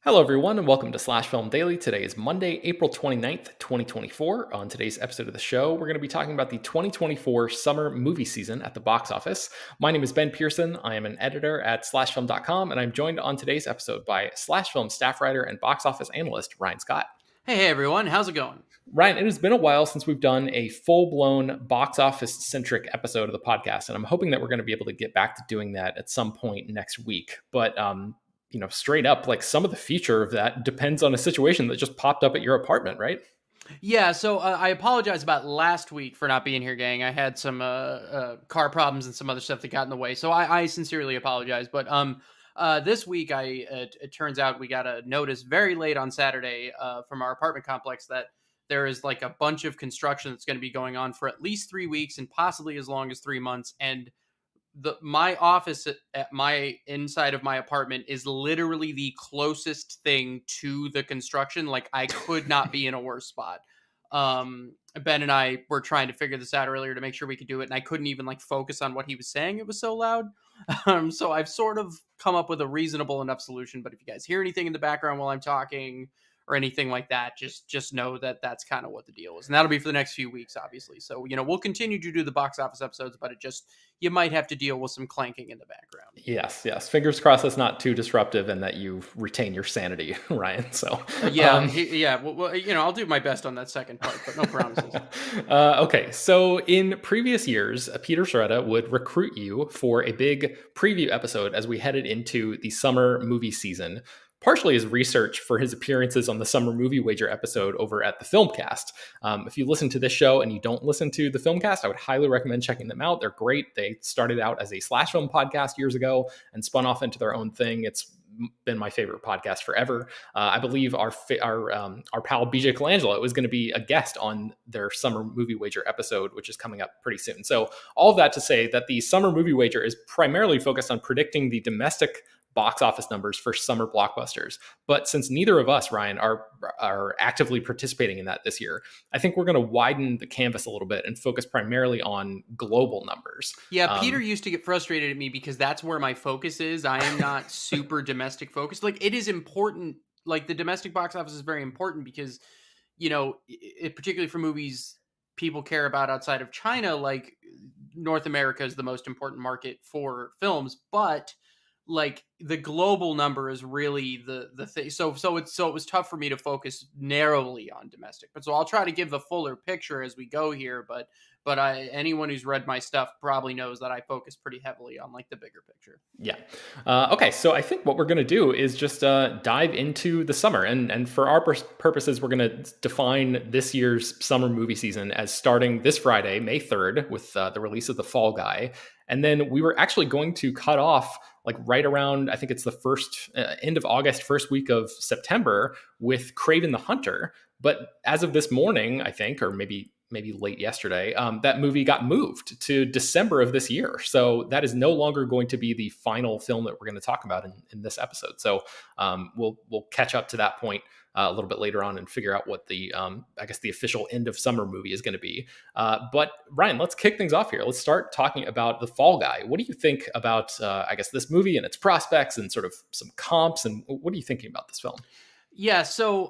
Hello, everyone, and welcome to Slash Film Daily. Today is Monday, April 29th, 2024. On today's episode of the show, we're going to be talking about the 2024 summer movie season at the box office. My name is Ben Pearson. I am an editor at slashfilm.com, and I'm joined on today's episode by Slash Film staff writer and box office analyst Ryan Scott. Hey everyone, how's it going? Ryan, it has been a while since we've done a full-blown box office-centric episode of the podcast, and I'm hoping that we're going to be able to get back to doing that at some point next week. But straight up, like some of the future of that depends on a situation that just popped up at your apartment, right? Yeah, so I apologize about last week for not being here, gang. I had some car problems and some other stuff that got in the way, so I sincerely apologize. But this week, it turns out we got a notice very late on Saturday from our apartment complex that there is like a bunch of construction that's going to be going on for at least 3 weeks and possibly as long as 3 months, and my office at my inside of my apartment is literally the closest thing to the construction. Like I could not be in a worse spot. Ben and I were trying to figure this out earlier to make sure we could do it, and I couldn't even like focus on what he was saying. It was so loud. So I've sort of come up with a reasonable enough solution. But if you guys hear anything in the background while I'm talking or anything like that, just know that that's kind of what the deal is, and that'll be for the next few weeks, obviously. So we'll continue to do the box office episodes, but you might have to deal with some clanking in the background. Yes. Fingers crossed it's not too disruptive and that you retain your sanity, Ryan. So yeah. Well, I'll do my best on that second part, but no promises. Okay, so in previous years, Peter Schreda would recruit you for a big preview episode as we headed into the summer movie season, partially as research for his appearances on the Summer Movie Wager episode over at the Filmcast. If you listen to this show and you don't listen to the Filmcast, I would highly recommend checking them out. They're great. They started out as a slash film podcast years ago and spun off into their own thing. It's been my favorite podcast forever. I believe our pal BJ Colangelo is going to be a guest on their Summer Movie Wager episode, which is coming up pretty soon. So all of that to say that the Summer Movie Wager is primarily focused on predicting the domestic box office numbers for summer blockbusters. But since neither of us, Ryan, are actively participating in that this year, I think we're going to widen the canvas a little bit and focus primarily on global numbers. Yeah, Peter used to get frustrated at me because that's where my focus is. I am not super domestic focused. Like it is important. Like the domestic box office is very important because, particularly for movies people care about outside of China, like North America is the most important market for films, but like the global number is really the thing. So it was tough for me to focus narrowly on domestic. But so I'll try to give the fuller picture as we go here. But anyone who's read my stuff probably knows that I focus pretty heavily on like the bigger picture. Yeah. Okay. So I think what we're going to do is just dive into the summer, and for our purposes, we're going to define this year's summer movie season as starting this Friday, May 3rd, with the release of The Fall Guy. And then we were actually going to cut off like right around, I think it's the first end of August, first week of September with Kraven the Hunter. But as of this morning, I think, or maybe late yesterday, that movie got moved to December of this year. So that is no longer going to be the final film that we're going to talk about in this episode. So we'll catch up to that point a little bit later on and figure out what the official end of summer movie is going to be. But Ryan, let's kick things off here. Let's start talking about The Fall Guy. What do you think about this movie and its prospects and sort of some comps, and what are you thinking about this film? Yeah, so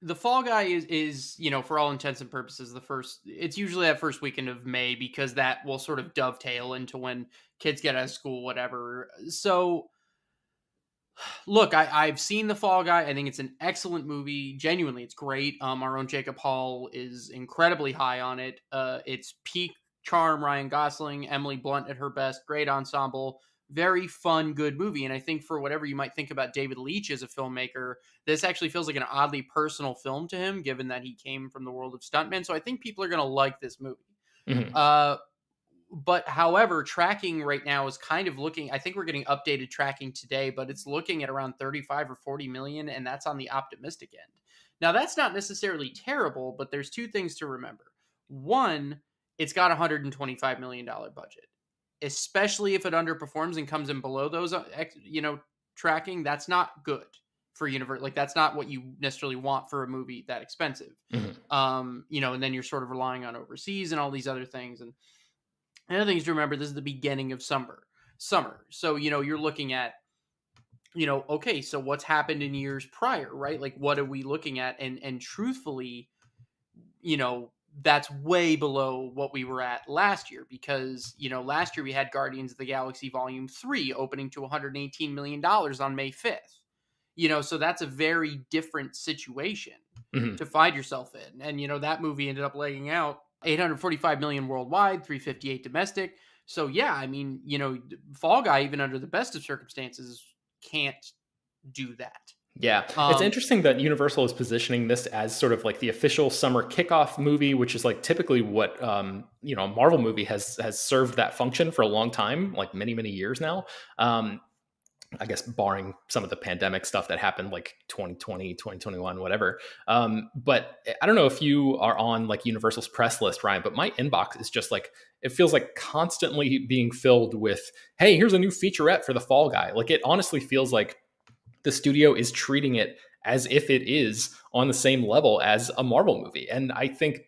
The Fall Guy is for all intents and purposes it's usually that first weekend of May because that will sort of dovetail into when kids get out of school, whatever. So look, I've seen The Fall Guy. I think it's an excellent movie. Genuinely, it's great. Our own Jacob Hall is incredibly high on it. It's peak charm, Ryan Gosling, Emily Blunt at her best, great ensemble. Very fun, good movie. And I think for whatever you might think about David Leitch as a filmmaker, this actually feels like an oddly personal film to him, given that he came from the world of stuntmen. So I think people are going to like this movie. Mm-hmm. But however, tracking right now is kind of looking, I think we're getting updated tracking today, but it's looking at around 35 or 40 million, and that's on the optimistic end. Now, that's not necessarily terrible, but there's two things to remember. One, it's got a $125 million budget. Especially if it underperforms and comes in below those, tracking, that's not good for universe. Like that's not what you necessarily want for a movie that expensive. Mm-hmm. And then you're sort of relying on overseas and all these other things. And another thing is to remember, this is the beginning of summer. So, you're looking at okay, so what's happened in years prior, right? Like, what are we looking at? And truthfully, you know, that's way below what we were at last year because, last year we had Guardians of the Galaxy Volume 3 opening to $118 million on May 5th. So that's a very different situation Mhm. to find yourself in. And, that movie ended up legging out 845 million worldwide, 358 domestic. So, yeah, I mean, Fall Guy, even under the best of circumstances, can't do that. Yeah, it's Um, interesting that Universal is positioning this as sort of like the official summer kickoff movie, which is like typically what a Marvel movie has served that function for a long time, like many many years now. I guess barring some of the pandemic stuff that happened like 2020, 2021, whatever. But I don't know if you are on like Universal's press list, Ryan, but my inbox is just like, it feels like constantly being filled with, hey, here's a new featurette for the Fall Guy. Like it honestly feels like the studio is treating it as if it is on the same level as a Marvel movie. And I think,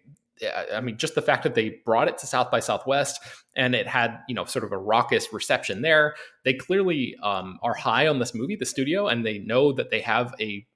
I mean, just the fact that they brought it to South by Southwest and it had, sort of a raucous reception there, they clearly are high on this movie, the studio, and they know that they have a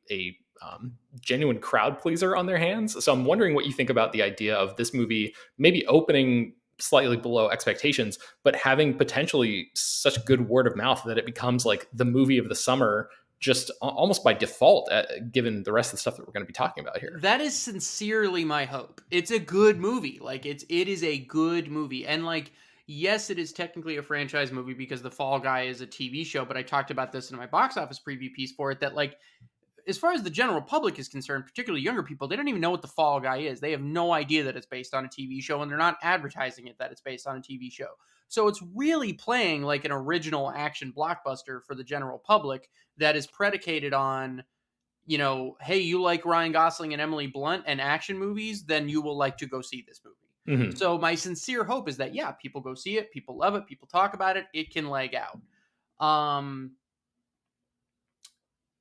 genuine crowd pleaser on their hands. So I'm wondering what you think about the idea of this movie maybe opening slightly below expectations, but having potentially such good word of mouth that it becomes like the movie of the summer just almost by default, given the rest of the stuff that we're going to be talking about here. that is sincerely my hope. It's a good movie. Like it is a good movie. And like yes, it is technically a franchise movie because The Fall Guy is a TV show, but I talked about this in my box office preview piece for it that like as far as the general public is concerned, particularly younger people, they don't even know what The Fall Guy is. They have no idea that it's based on a TV show, and they're not advertising it that it's based on a TV show. So it's really playing like an original action blockbuster for the general public that is predicated on, hey, you like Ryan Gosling and Emily Blunt and action movies, then you will like to go see this movie. Mm-hmm. So my sincere hope is that, yeah, people go see it, people love it, people talk about it, it can leg out.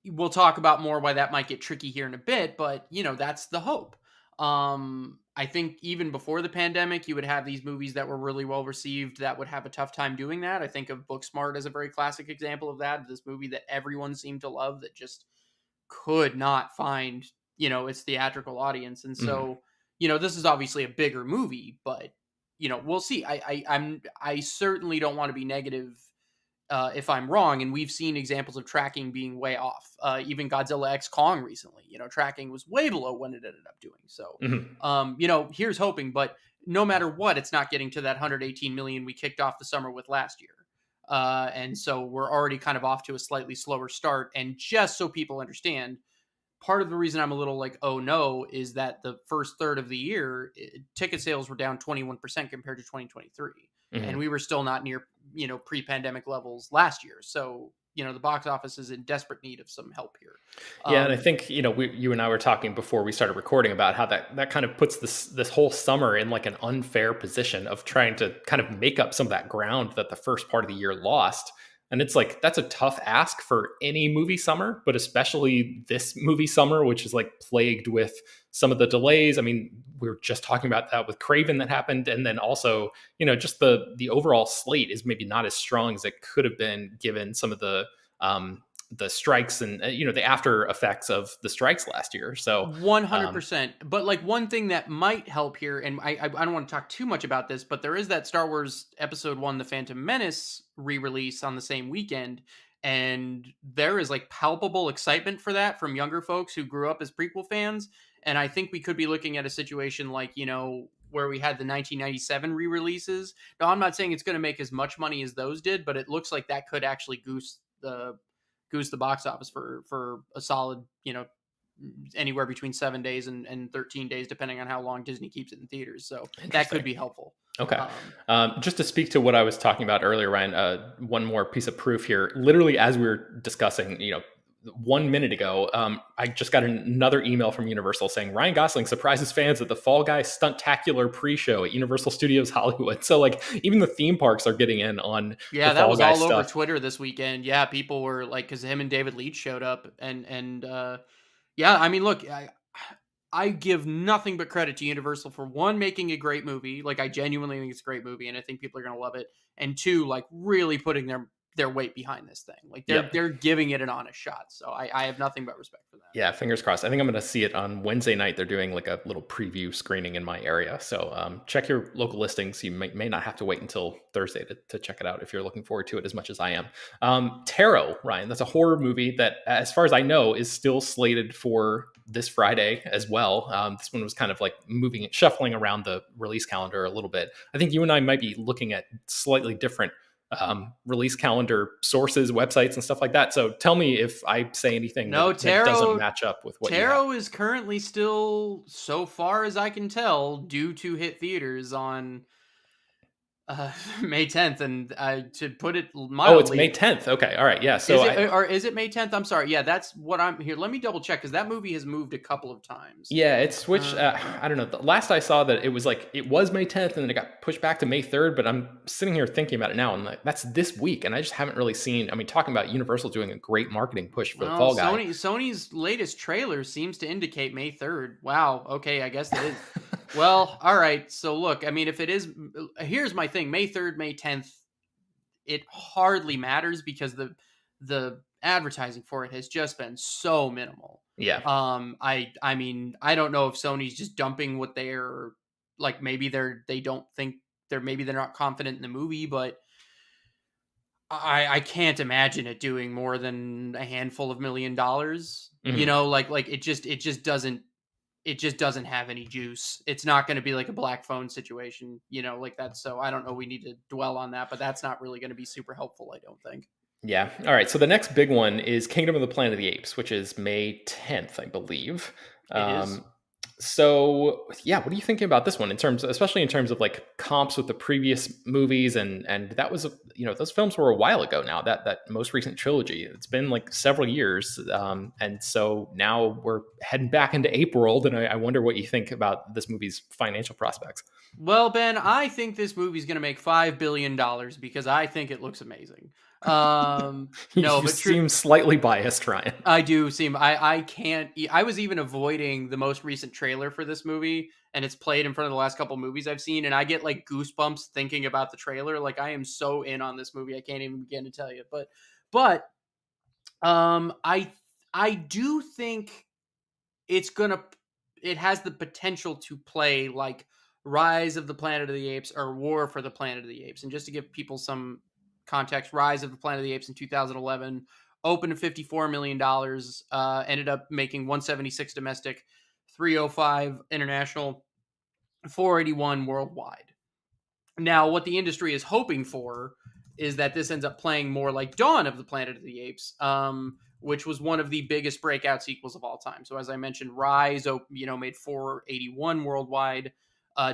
We'll talk about more why that might get tricky here in a bit, but that's the hope. I think even before the pandemic, you would have these movies that were really well received that would have a tough time doing that. I think of Booksmart as a very classic example of that. This movie that everyone seemed to love that just could not find, its theatrical audience. And Mm-hmm. so, this is obviously a bigger movie, but we'll see. I certainly don't want to be negative if I'm wrong, and we've seen examples of tracking being way off. Even Godzilla X Kong recently, tracking was way below what it ended up doing. So, Mm-hmm. here's hoping. But no matter what, it's not getting to that 118 million we kicked off the summer with last year. And so we're already kind of off to a slightly slower start. And just so people understand, part of the reason I'm a little like, oh no, is that the first third of the year, ticket sales were down 21% compared to 2023. And Mm-hmm. we were still not near, pre-pandemic levels last year. So, the box office is in desperate need of some help here. Yeah, and I Um, think you and I were talking before we started recording about how that kind of puts this whole summer in like an unfair position of trying to kind of make up some of that ground that the first part of the year lost. And it's like that's a tough ask for any movie summer, but especially this movie summer, which is like plagued with some of the delays. I mean, we were just talking about that with Craven that happened, and then also just the overall slate is maybe not as strong as it could have been given some of the strikes and the after effects of the strikes last year. So um, 100%. But like one thing that might help here, and I don't want to talk too much about this, but there is that Star Wars Episode 1, The Phantom Menace re-release on the same weekend. And there is like palpable excitement for that from younger folks who grew up as prequel fans. And I think we could be looking at a situation like, where we had the 1997 re-releases. Now, I'm not saying it's going to make as much money as those did, but it looks like that could actually goose the box office for a solid, anywhere between 7 days and 13 days, depending on how long Disney keeps it in theaters. So that could interesting. be helpful. Okay. Um, Just to speak to what I was talking about earlier, Ryan, one more piece of proof here. Literally, as we were discussing, 1 minute ago, I just got another email from Universal saying Ryan Gosling surprises fans at the Fall Guy Stuntacular pre-show at Universal Studios Hollywood. So, like, even the theme parks are getting in on the yeah, that Fall was Guy all over stuff. Twitter this weekend. Yeah, people were like, because him and David Leitch showed up, and yeah, I mean, look, I give nothing but credit to Universal for one, making a great movie. Like I genuinely think it's a great movie, and I think people are gonna love it. And two, like really putting their weight behind this thing. Like Yep. they're giving it an honest shot. So I have nothing but respect for that. Yeah, fingers crossed. I think I'm going to see it on Wednesday night. They're doing like a little preview screening in my area. So check your local listings. You may not have to wait until Thursday to check it out if you're looking forward to it as much as I am. Tarot, Ryan, that's a horror movie that, as far as I know, is still slated for this Friday as well. This one was kind of like shuffling around the release calendar a little bit. I think you and I might be looking at slightly different release calendar sources, websites, and stuff like that. So tell me if I say anything No, that doesn't match up with what you have. Tarot is currently still, so far as I can tell, due to hit theaters on May 10th, and to put it mildly, Oh, it's May 10th. Okay, all right, yeah. So is it May 10th? I'm sorry. Yeah, that's what I'm here. Let me double check because that movie has moved a couple of times. yeah, it switched. I don't know. The last I saw that it was May 10th, and then it got pushed back to May 3rd. But I'm sitting here thinking about it now, and like that's this week, and I just haven't really seen. I mean, talking about Universal doing a great marketing push for the Fall Guy. Sony's latest trailer seems to indicate May 3rd. Wow. Okay, I guess that is. Well, all right. So look, I mean, if it is, here's my thing: May 3rd, May 10th, it hardly matters because the advertising for it has just been so minimal. Yeah. I mean, I don't know if Sony's just dumping what they're like. Maybe they don't think maybe they're not confident in the movie, but I can't imagine it doing more than a handful of $1 million. Mm-hmm. You know, like it just doesn't have any juice. It's not going to be like a Black Phone situation, you know, like that. So I don't know. We need to dwell on that, but that's not really going to be super helpful, I don't think. Yeah. All right. So the next big one is Kingdom of the Planet of the Apes, which is May 10th, I believe. It is. So yeah, what are you thinking about this one especially in terms of like comps with the previous movies and that was those films were a while ago now, that most recent trilogy. It's been like several years, and so now we're heading back into ape world, and I wonder what you think about this movie's financial prospects. Well, Ben, I think this movie's going to make $5 billion because I think it looks amazing. No, but seem slightly biased, Ryan. I do seem. I can't. I was even avoiding the most recent trailer for this movie, and it's played in front of the last couple movies I've seen, and I get like goosebumps thinking about the trailer. Like I am so in on this movie, I can't even begin to tell you. But I do think it has the potential to play like Rise of the Planet of the Apes or War for the Planet of the Apes. And just to give people some context, Rise of the Planet of the Apes in 2011 opened at $54 million, ended up making 176 domestic, 305 international, 481 worldwide. Now, what the industry is hoping for is that this ends up playing more like Dawn of the Planet of the Apes, which was one of the biggest breakout sequels of all time. So as I mentioned, Rise, made 481 worldwide.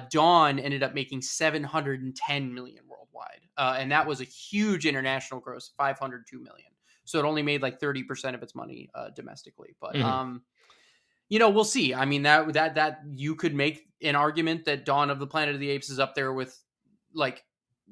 Dawn ended up making 710 million worldwide, and that was a huge international gross, 502 million. So it only made like 30% of its money domestically. But we'll see. I mean, that you could make an argument that Dawn of the Planet of the Apes is up there with like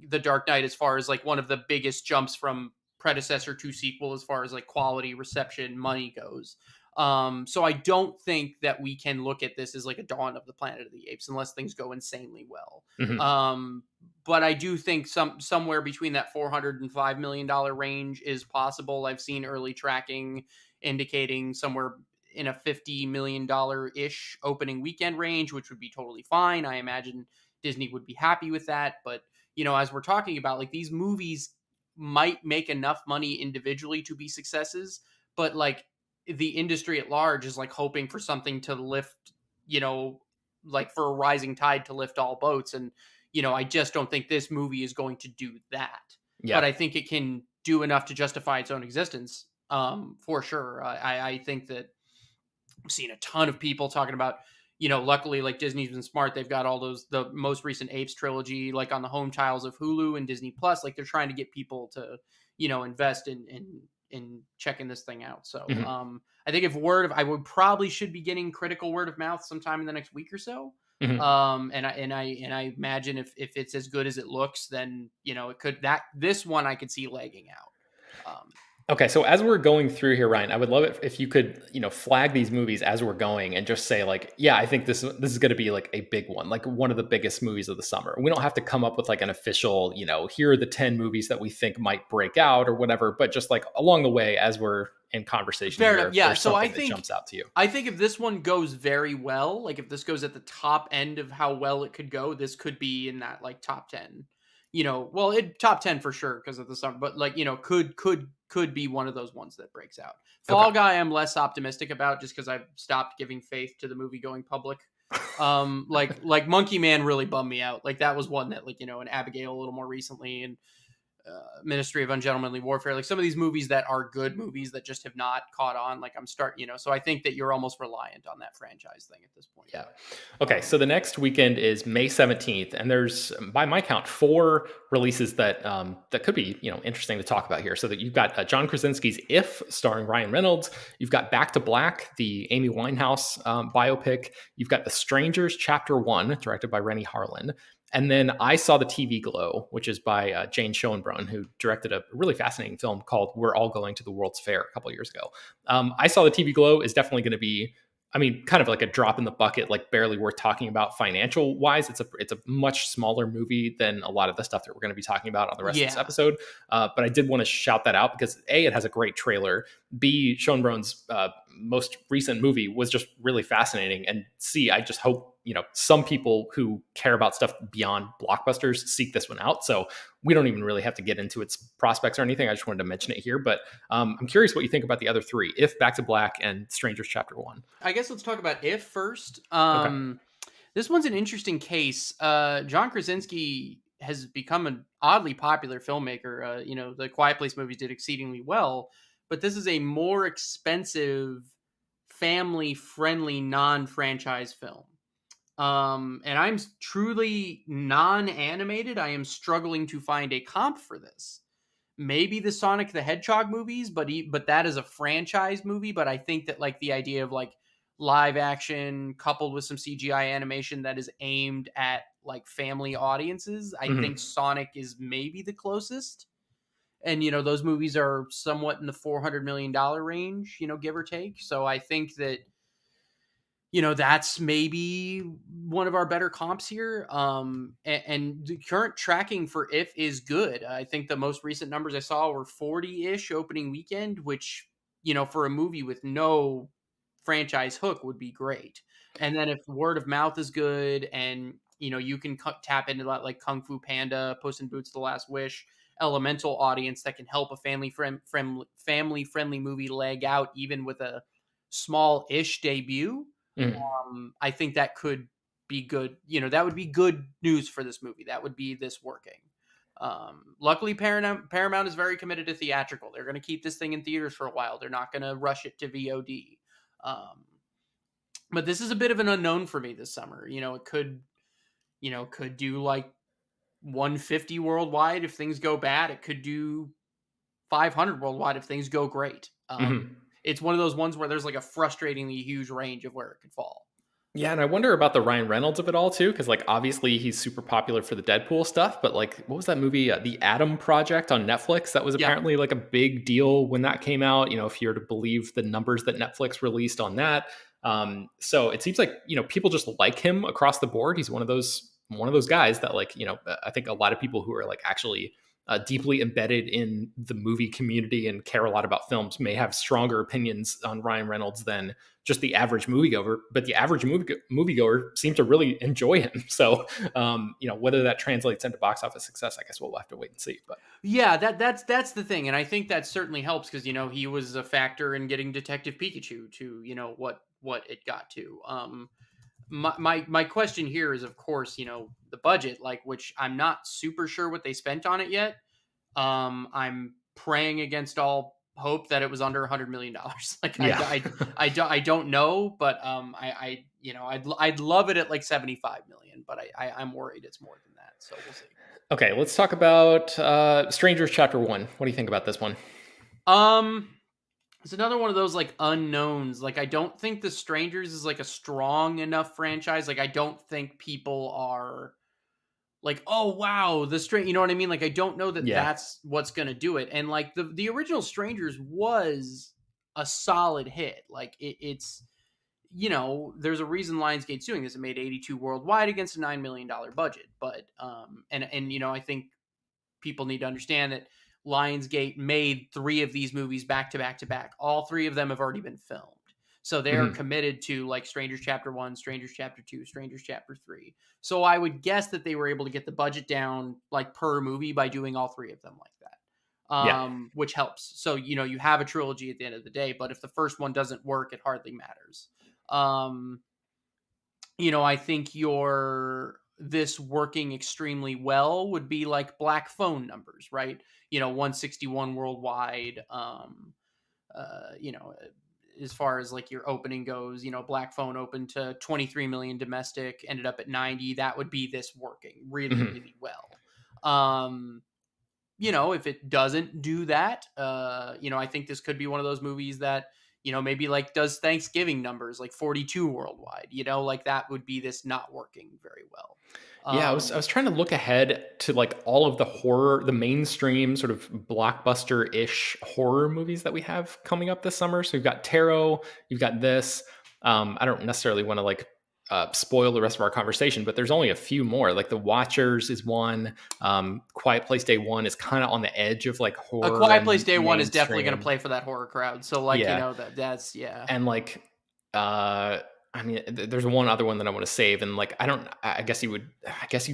The Dark Knight as far as like one of the biggest jumps from predecessor to sequel as far as like quality, reception, money goes. So I don't think that we can look at this as like a Dawn of the Planet of the Apes unless things go insanely well. Mm-hmm. But I do think somewhere between that $405 million range is possible. I've seen early tracking indicating somewhere in a $50 million ish opening weekend range, which would be totally fine. I imagine Disney would be happy with that. But, as we're talking about, like these movies might make enough money individually to be successes, but like the industry at large is like hoping for something to lift, like for a rising tide to lift all boats. And, I just don't think this movie is going to do that. Yeah. But I think it can do enough to justify its own existence, for sure. I think that I've seen a ton of people talking about, luckily like Disney's been smart. They've got all the most recent Apes trilogy, like on the home tiles of Hulu and Disney Plus. Like they're trying to get people to, invest in checking this thing out. So I think I would probably should be getting critical word of mouth sometime in the next week or so. And I imagine if it's as good as it looks, then it could this one I could see lagging out. Okay, so as we're going through here, Ryan, I would love it if you could, flag these movies as we're going and just say like, yeah, I think this is going to be like a big one, like one of the biggest movies of the summer. We don't have to come up with like an official, here are the 10 movies that we think might break out or whatever, but just like along the way as we're in conversation Fair here, enough. if Yeah. there's So something that jumps out to you. I think if this one goes very well, like if this goes at the top end of how well it could go, this could be in that like top 10. Well, it top 10 for sure because of the summer, but like, could be one of those ones that breaks out. Okay. Fall Guy I'm less optimistic about just because I've stopped giving faith to the movie going public. Like Monkey Man really bummed me out. Like that was one that like, and Abigail a little more recently, and Ministry of Ungentlemanly Warfare, like some of these movies that are good movies that just have not caught on. Like I'm so I think that you're almost reliant on that franchise thing at this point. Yeah. Okay. So the next weekend is May 17th, and there's, by my count, four releases that could be interesting to talk about here. So that you've got John Krasinski's If, starring Ryan Reynolds. You've got Back to Black, the Amy Winehouse biopic. You've got The Strangers Chapter One, directed by Rennie Harlan. And then I saw the TV Glow, which is by Jane Schoenbrunn, who directed a really fascinating film called We're All Going to the World's Fair a couple years ago. I saw the TV Glow is definitely going to be, I mean, kind of like a drop in the bucket, like barely worth talking about financial wise. It's a much smaller movie than a lot of the stuff that we're going to be talking about on the rest of this Yeah. episode. But I did want to shout that out because A, it has a great trailer. B, Schoenbrunn's most recent movie was just really fascinating. And C, I just hope some people who care about stuff beyond blockbusters seek this one out. So we don't even really have to get into its prospects or anything. I just wanted to mention it here. But I'm curious what you think about the other three: If, Back to Black, and Strangers Chapter One. I guess let's talk about If first. Okay. This one's an interesting case. John Krasinski has become an oddly popular filmmaker. The Quiet Place movies did exceedingly well, but this is a more expensive, family-friendly, non-franchise film. And I'm truly non-animated. I am struggling to find a comp for this. Maybe the Sonic the Hedgehog movies, but that is a franchise movie. But I think that like the idea of like live action coupled with some CGI animation that is aimed at like family audiences, I think Sonic is maybe the closest. And those movies are somewhat in the $400 million range, give or take. So I think that that's maybe one of our better comps here. And the current tracking for If is good. I think the most recent numbers I saw were 40-ish opening weekend, which, for a movie with no franchise hook would be great. And then if word of mouth is good and, you can tap into that like Kung Fu Panda, Puss in Boots: The Last Wish, Elemental audience that can help a family-friendly movie leg out even with a small-ish debut. I think that could be good. That would be good news for this movie. That would be this working. Luckily, Paramount is very committed to theatrical. They're going to keep this thing in theaters for a while. They're not going to rush it to VOD. But this is a bit of an unknown for me this summer. It could do like 150 worldwide if things go bad. It could do 500 worldwide if things go great. It's one of those ones where there's like a frustratingly huge range of where it could fall. Yeah, and I wonder about the Ryan Reynolds of it all too, because like obviously he's super popular for the Deadpool stuff, but like what was that movie, The Atom Project on Netflix? That was apparently like a big deal when that came out. If you're to believe the numbers that Netflix released on that. So it seems like people just like him across the board. He's one of those guys that like I think a lot of people who are like actually deeply embedded in the movie community and care a lot about films may have stronger opinions on Ryan Reynolds than just the average moviegoer, but the average moviegoer seems to really enjoy him. So, whether that translates into box office success, I guess we'll have to wait and see. But yeah, that's the thing, and I think that certainly helps because he was a factor in getting Detective Pikachu to what it got to. My question here is, of course, the budget, like which I'm not super sure what they spent on it yet. I'm praying against all hope that it was under $100 million. Like yeah. I don't know, but I'd love it at like 75 million, but I'm worried it's more than that. So we'll see. Okay, let's talk about Strangers Chapter One. What do you think about this one? It's another one of those like unknowns. Like I don't think The Strangers is like a strong enough franchise. Like I don't think people are like, oh wow, the strange, you know what I mean? Like, I don't know that Yeah. that's what's going to do it. And like the original Strangers was a solid hit. Like it's, there's a reason Lionsgate's doing this. It made 82 worldwide against a $9 million budget. But and I think people need to understand that Lionsgate made three of these movies back to back to back. All three of them have already been filmed. So they're Hmm. committed to like Strangers Chapter 1, Strangers Chapter 2, Strangers Chapter 3. So I would guess that they were able to get the budget down like per movie by doing all three of them like that. Yeah. Which helps. So, you have a trilogy at the end of the day, but if the first one doesn't work, it hardly matters. Um, I think this working extremely well would be like Black Phone numbers, right? 161 worldwide. Uh, you know, as far as like your opening goes, Black Phone opened to 23 million domestic, ended up at 90. That would be this working really, Hmm. really well. If it doesn't do that, I think this could be one of those movies that, maybe like does Thanksgiving numbers like 42 worldwide, like that would be this not working very well. Yeah, I was trying to look ahead to like all of the horror, the mainstream sort of blockbuster-ish horror movies that we have coming up this summer. So you've got Tarot, you've got this. I don't necessarily want to like spoil the rest of our conversation, but there's only a few more. Like The Watchers is one. Quiet Place Day One is kind of on the edge of like A horror Quiet Place and Day One is definitely going to mainstream. play for that horror crowd. So like, Yeah, that's yeah. and like uh I mean, there's one other one that I want to save, and like, I don't. I guess you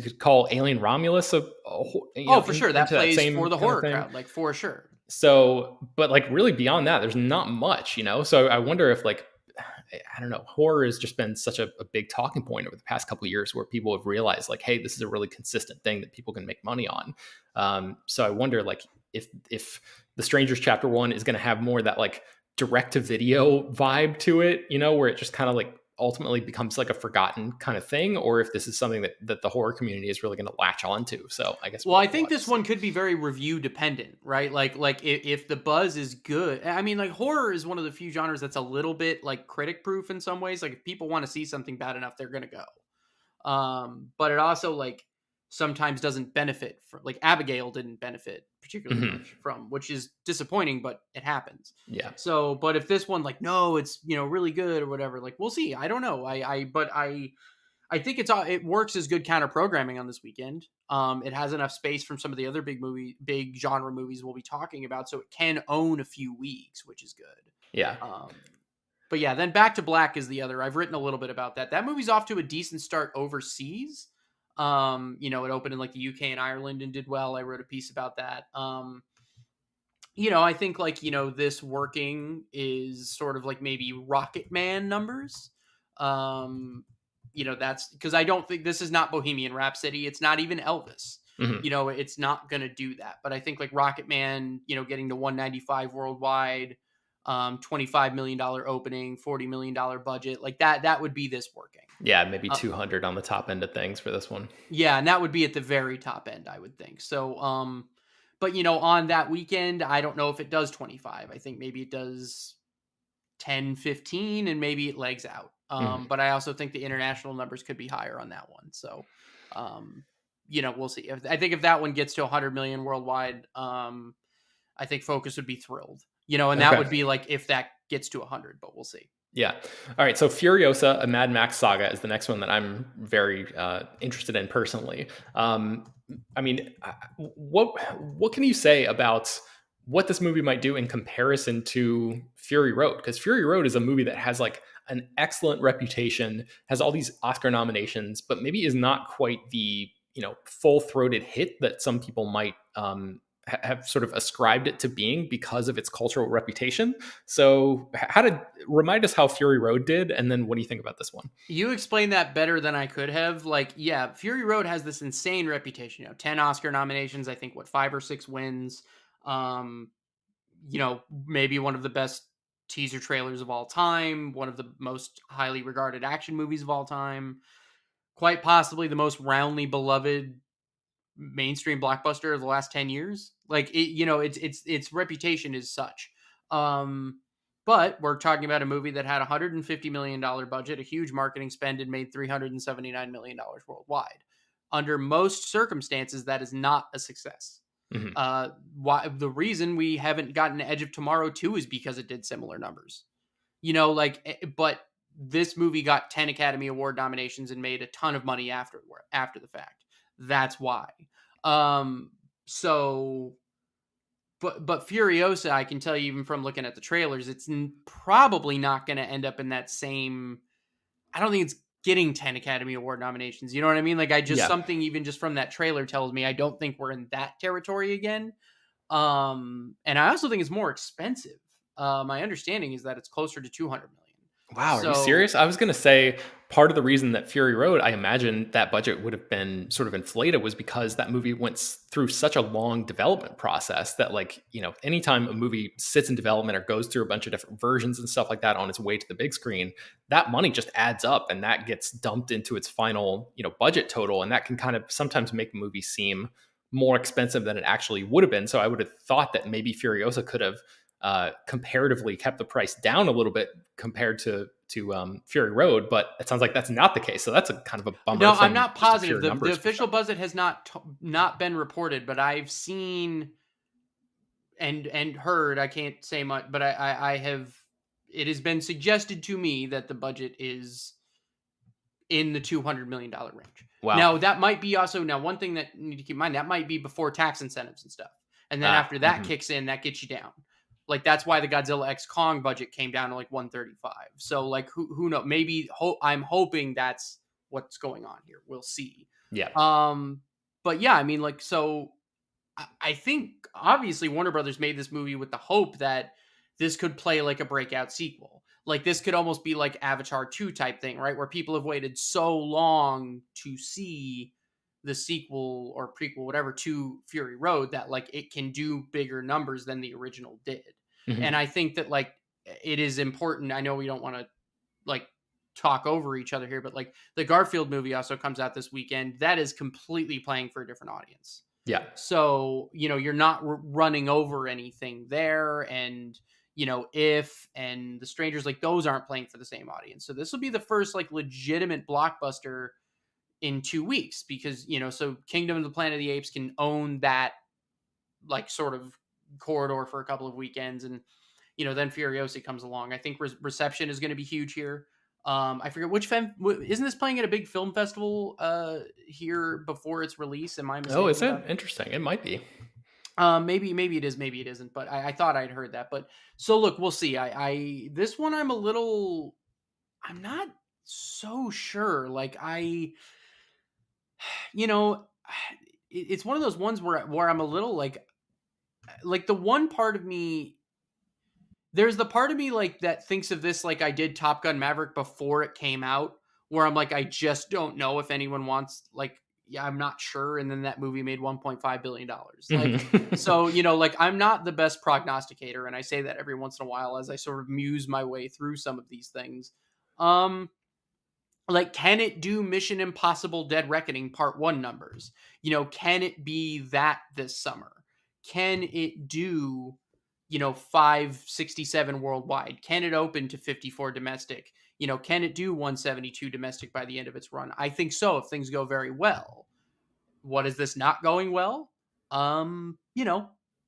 could call Alien Romulus Oh, for sure. That into that plays for same the kind of horror thing. crowd, like for sure. So, but like, really beyond that, there's not much. So I wonder if like, I don't know, horror has just been such a big talking point over the past couple of years, where people have realized like, hey, this is a really consistent thing that people can make money on. So I wonder like if the Strangers Chapter One is going to have more of that like direct to video vibe to it, where it just kind of like ultimately becomes like a forgotten kind of thing, or if this is something that the horror community is really going to latch onto. So I guess Well, I we'll think have to this one see. could be very review dependent, right? Like if the buzz is good. I mean, like horror is one of the few genres that's a little bit like critic proof in some ways. Like if people want to see something bad enough, they're gonna go. But it also like sometimes doesn't benefit from, like Abigail didn't benefit particularly Hmm. much from, which is disappointing, but it happens. Yeah. So, but if this one like no, it's really good or whatever, like we'll see. I don't know. But I think it works as good counter programming on this weekend. It has enough space from some of the other big genre movies we'll be talking about, so it can own a few weeks, which is good. Yeah. Um, but yeah, then Back to Black is the other. I've written a little bit about that. That movie's off to a decent start overseas. It opened in like the UK and Ireland and did well. I wrote a piece about that. I think like, this working is sort of like maybe Rocket Man numbers. Um, that's because I don't think this is not Bohemian Rhapsody. It's not even Elvis. Hmm. It's not going to do that. But I think like Rocket Man, getting to 195 worldwide, $25 million opening, $40 million budget, like that would be this working. Yeah, maybe Uh, 200 on the top end of things for this one. yeah, and that would be at the very top end, I would think. So, but on that weekend, I don't know if it does 25. I think maybe it does 10, 15, and maybe it legs out. Mhm. But I also think the international numbers could be higher on that one. So, um, we'll see. I think if that one gets to 100 million worldwide, I think Focus would be thrilled. And that Okay. would be like if that gets to 100, but we'll see. Yeah. All right. So Furiosa, a Mad Max saga, is the next one that I'm very interested in personally. I mean, what can you say about what this movie might do in comparison to Fury Road? Because Fury Road is a movie that has like an excellent reputation, has all these Oscar nominations, but maybe is not quite the full throated hit that some people might have sort of ascribed it to being because of its cultural reputation. So, how did remind us how Fury Road did, and then what do you think about this one? You explained that better than I could have. Like, yeah, Fury Road has this insane reputation. 10 Oscar nominations. I think 5 or 6 wins. Um, maybe one of the best teaser trailers of all time. One of the most highly regarded action movies of all time. Quite possibly the most roundly beloved mainstream blockbuster of the last 10 years. Like it, its reputation is such. Um, but we're talking about a movie that had $150 million budget, a huge marketing spend, and made $379 million worldwide. under most circumstances, that is not a success. Mhm. Why the reason we haven't gotten Edge of Tomorrow 2 is because it did similar numbers. You know, like, but this movie got 10 Academy Award nominations and made a ton of money after the fact. That's why. Um, so, but Furiosa, I can tell you even from looking at the trailers, it's probably not going to end up in that same. I don't think it's getting 10 Academy Award nominations. You know what I mean? Like, I just Yeah. something even just from that trailer tells me I don't think we're in that territory again. And I also think it's more expensive. My understanding is that it's closer to 200 million. Wow, are you So serious? I was going to say part of the reason that Fury Road, I imagine that budget would have been sort of inflated was because that movie went through such a long development process that, like, anytime a movie sits in development or goes through a bunch of different versions and stuff like that on its way to the big screen, that money just adds up and that gets dumped into its final, budget total. And that can kind of sometimes make a movie seem more expensive than it actually would have been. So I would have thought that maybe Furiosa could have comparatively kept the price down a little bit compared to Fury Road, but it sounds like that's not the case. So that's a kind of a bummer no, I'm from not just a positive. pure The numbers official perspective. budget has not been reported, but I've seen and heard. I can't say much, but I have. It has been suggested to me that the budget is in the $200 million range. Wow. Now that might be also one thing that you need to keep in mind, that might be before tax incentives and stuff. And then after that Mhm. kicks in, that gets you down. Like that's why the Godzilla X Kong budget came down to like 135. So like who knows? Maybe I'm hoping that's what's going on here. We'll see. Yeah. Um, but yeah, I mean, like, so I think obviously Warner Brothers made this movie with the hope that this could play like a breakout sequel. Like this could almost be like Avatar 2 type thing, right? Where people have waited so long to see the sequel or prequel, whatever, to Fury Road that like it can do bigger numbers than the original did. And Mhm. I think that like it is important. I know we don't want to like talk over each other here, but like the Garfield movie also comes out this weekend. That is completely playing for a different audience. Yeah. So, you're not running over anything there. And, If and The Strangers, like those aren't playing for the same audience. So this will be the first like legitimate blockbuster in 2 weeks because, so Kingdom of the Planet of the Apes can own that like sort of corridor for a couple of weekends. And, then Furiosa comes along. I think reception is going to be huge here. I forget which isn't this playing at a big film festival here before its release? Am I Oh, mistaken is it about that? interesting? It might be. Maybe it is, maybe it isn't. But I thought I'd heard that. But so look, we'll see. I this one I'm not so sure. Like you know, it's one of those ones where I'm a little like the one part of me there's the part of me like that thinks of this like I did Top Gun Maverick before it came out, where I'm like, I just don't know if anyone wants like, yeah, I'm not sure. And then that movie made $1.5 billion. Like, Mhm. so like I'm not the best prognosticator, and I say that every once in a while as I sort of muse my way through some of these things. Um, like, can it do Mission Impossible Dead Reckoning Part 1 numbers? Can it be that this summer? Can it do, 567 worldwide? Can it open to 54 domestic? Can it do 172 domestic by the end of its run? I think so if things go very well. What is this not going well?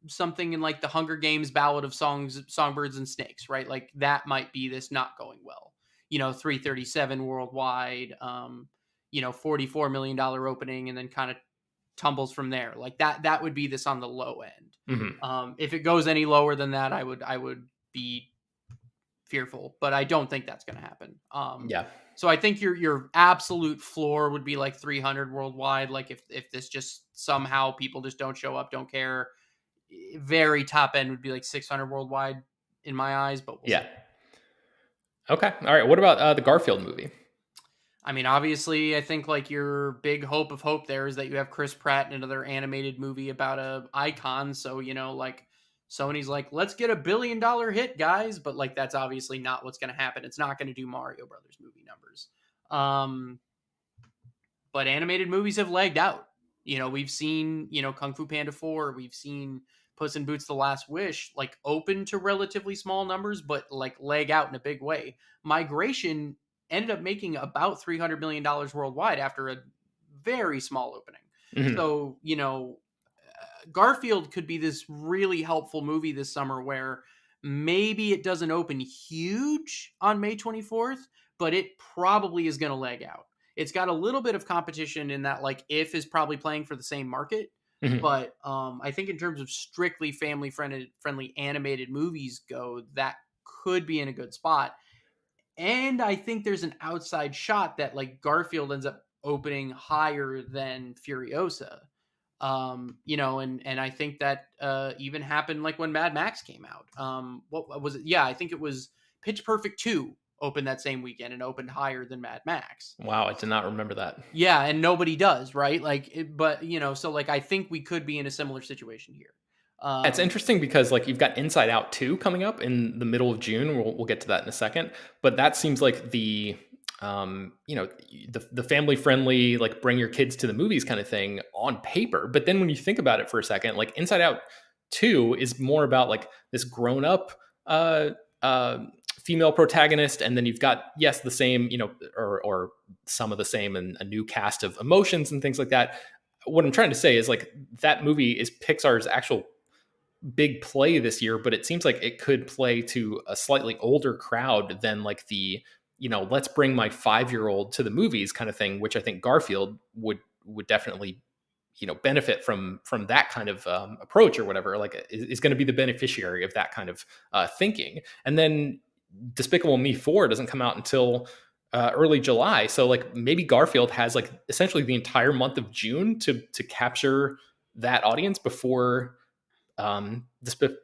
Something in like the Hunger Games Ballad of Songbirds and Snakes, right? Like that might be this not going well. 337 worldwide, $44 million opening, and then kind of tumbles from there. Like that would be this on the low end. Mhm. If it goes any lower than that, I would be fearful, but I don't think that's going to happen. Yeah. So I think your absolute floor would be like 300 worldwide. Like if this just somehow people just don't show up, don't care. Very top end would be like 600 worldwide in my eyes, but we'll Yeah. see. Okay. All right. What about the Garfield movie? I mean, obviously, I think like your big hope of hope there is that you have Chris Pratt in another animated movie about a icon. So like Sony's like, let's get $1 billion hit, guys. But like that's obviously not what's going to happen. It's not going to do Mario Brothers movie numbers. Um, but animated movies have lagged out. We've seen Kung Fu Panda 4. We've seen Puss in Boots: The Last Wish like open to relatively small numbers, but like lag out in a big way. Migration ended up making about $300 million worldwide after a very small opening. Mhm. So, Garfield could be this really helpful movie this summer where maybe it doesn't open huge on May 24th, but it probably is going to leg out. It's got a little bit of competition in that, like, If is probably playing for the same market. Mhm. But I think in terms of strictly family friendly animated movies go, that could be in a good spot. And I think there's an outside shot that like Garfield ends up opening higher than Furiosa. And I think that even happened like when Mad Max came out. What was it? Yeah, I think it was Pitch Perfect 2 opened that same weekend and opened higher than Mad Max. Wow, I did not remember that. Yeah, and nobody does, right? But so like I think we could be in a similar situation here. It's Um, interesting because like you've got Inside Out 2 coming up in the middle of June. We'll get to that in a second, but that seems like the family friendly like bring your kids to the movies kind of thing on paper. But then when you think about it for a second, like Inside Out 2 is more about like this grown up uh uh female protagonist, and then you've got, yes, the same, or some of the same, and a new cast of emotions and things like that. What I'm trying to say is like that movie is Pixar's actual big play this year, but it seems like it could play to a slightly older crowd than like the, let's bring my 5-year-old to the movies kind of thing, which I think Garfield would definitely, benefit from that kind of approach or whatever. Like is going to be the beneficiary of that kind of thinking. And then Despicable Me 4 doesn't come out until early July, so like maybe Garfield has like essentially the entire month of June to capture that audience before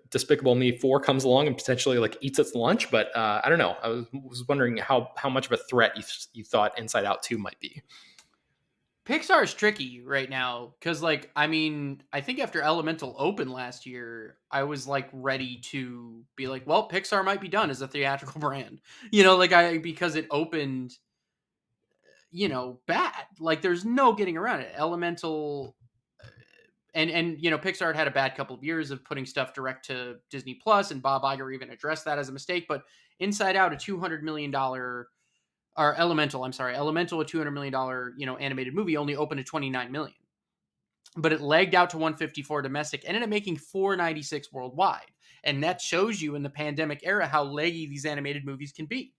Despicable Me 4 comes along and potentially like eats its lunch. But I don't know. I was wondering how much of a threat you thought Inside Out 2 might be. Pixar is tricky right now because, like, I mean, I think after Elemental opened last year, I was like ready to be like, well, Pixar might be done as a theatrical brand, because it opened, bad. Like, there's no getting around it. Elemental, and Pixar had a bad couple of years of putting stuff direct to Disney Plus, and Bob Iger even addressed that as a mistake. But Inside Out, a $200 million, or Elemental, I'm sorry, Elemental, a $200 million, animated movie, only opened at 29 million, but it lagged out to 154 domestic, ended up making 496 worldwide. And that shows you in the pandemic era how leggy these animated movies can be.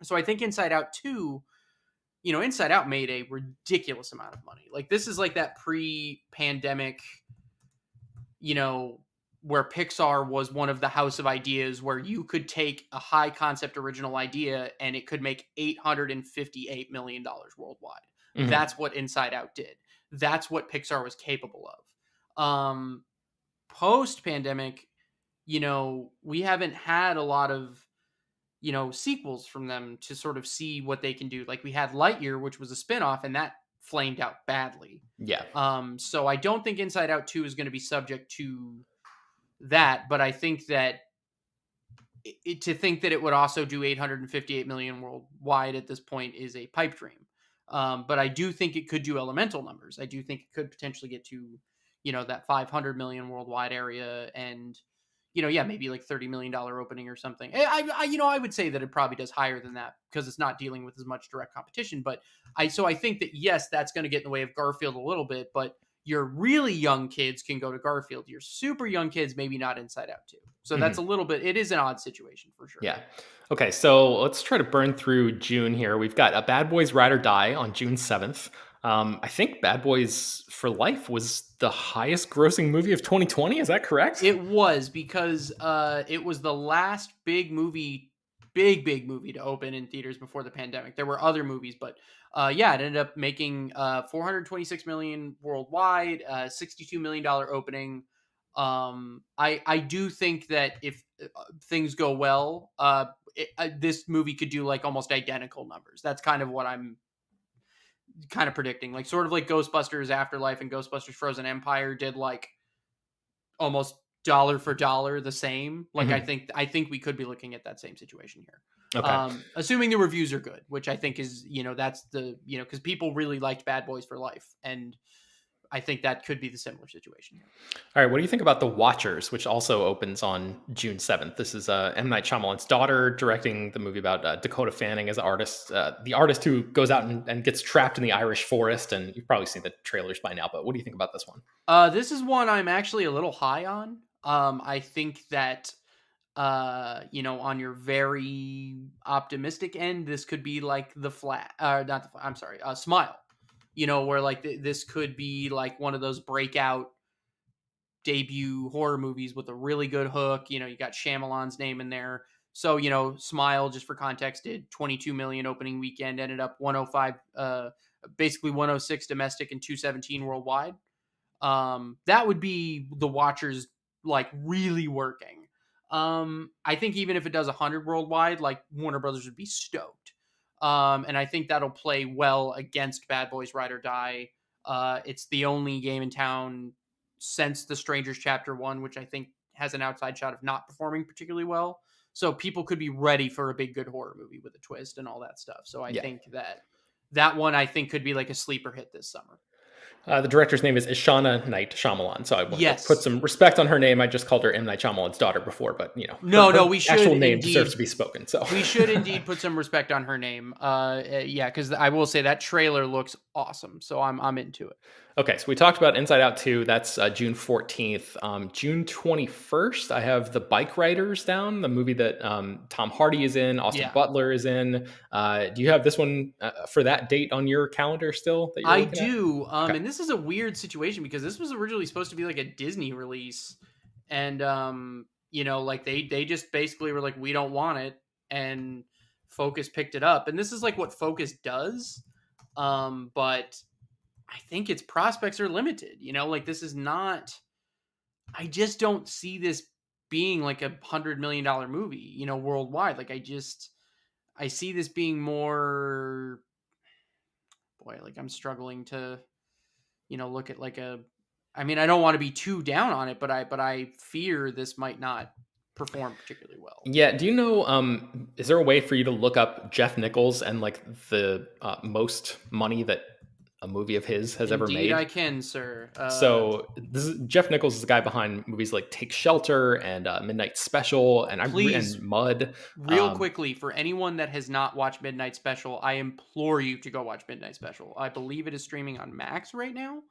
So I think Inside Out 2, Inside Out made a ridiculous amount of money. Like, this is like that pre-pandemic, you know, where Pixar was one of the house of ideas where you could take a high concept original idea and it could make $858 million worldwide. Mhm. That's what Inside Out did. That's what Pixar was capable of. Post pandemic, we haven't had a lot of, sequels from them to sort of see what they can do. Like, we had Lightyear, which was a spinoff, and that flamed out badly. Yeah. So I don't think Inside Out 2 is going to be subject to that, but I think that to think that it would also do 858 million worldwide at this point is a pipe dream. But I do think it could do Elemental numbers. I do think it could potentially get to, that 500 million worldwide area, and yeah, maybe like $30 million opening or something. I would say that it probably does higher than that because it's not dealing with as much direct competition. But I think that yes, that's going to get in the way of Garfield a little bit, but your really young kids can go to Garfield. Your super young kids, maybe not Inside Out 2. So that's a Mhm. little bit. It is an odd situation for sure. Yeah. Okay, so let's try to burn through June here. We've got a Bad Boys Ride or Die on June 7th. I think Bad Boys for Life was the highest grossing movie of 2020. Is that correct? It was because it was the last big movie to open in theaters before the pandemic. There were other movies, but yeah, it ended up making 426 million worldwide, $62 million opening. I do think that if things go well, this movie could do like almost identical numbers. That's kind of what I'm kind of predicting. Like, sort of like Ghostbusters Afterlife and Ghostbusters Frozen Empire did, like, almost dollar for dollar the same. Like, I Mhm. think I think we could be looking at that same situation here. Okay. Assuming the reviews are good, which I think is, that's the, because people really liked Bad Boys for Life, and I think that could be the similar situation here. All right, what do you think about The Watchers, which also opens on June 7th? This is M. Night Shyamalan's daughter directing the movie about Dakota Fanning as an artist, the artist who goes out and gets trapped in the Irish forest. And you've probably seen the trailers by now, but what do you think about this one? This is one I'm actually a little high on. I think that on your very optimistic end, this could be like the flat, not the, I'm sorry, Smile. Where like this could be like one of those breakout debut horror movies with a really good hook. You got Shyamalan's name in there. So, Smile, just for context, did 22 million opening weekend, ended up 105, basically 106 domestic and 217 worldwide. That would be The Watchers like really working. I think even if it does 100 worldwide, like Warner Brothers would be stoked. And I think that'll play well against Bad Boys Ride or Die. It's the only game in town since The Strangers Chapter 1, which I think has an outside shot of not performing particularly well. So people could be ready for a big, good horror movie with a twist and all that stuff. So I Yeah. think that one I think could be like a sleeper hit this summer. The director's name is Ishana Night Shyamalan, so I want to put Yes. some respect on her name. I just called her M. Night Shyamalan's daughter before, but No, her we should actual name indeed deserves to be spoken. So we should indeed put some respect on her name. Yeah, because I will say that trailer looks awesome, so I'm into it. Okay, so we talked about Inside Out 2. That's June 14th. June 21st, I have The Bike Riders down, the movie that Tom Hardy is in, Austin Butler is in. Do you have this one for that date on your calendar still that you're I looking do. at? Okay. And this is a weird situation because this was originally supposed to be like a Disney release. And, like they just basically were like, we don't want it. And Focus picked it up. And this is like what Focus does. But I think its prospects are limited. Like this is not. I just don't see this being like $100 million movie. Worldwide. Like I see this being more. Boy, like I'm struggling to, look at like a. I mean, I don't want to be too down on it, but I fear this might not perform particularly well. Yeah. Do you know? Is there a way for you to look up Jeff Nichols and like the most money that a movie of his has ever Indeed, made? I can, sir. So Jeff Nichols is the guy behind movies like Take Shelter and Midnight Special and Please, Mud. real quickly, for anyone that has not watched Midnight Special, I implore you to go watch Midnight Special. I believe it is streaming on Max right now.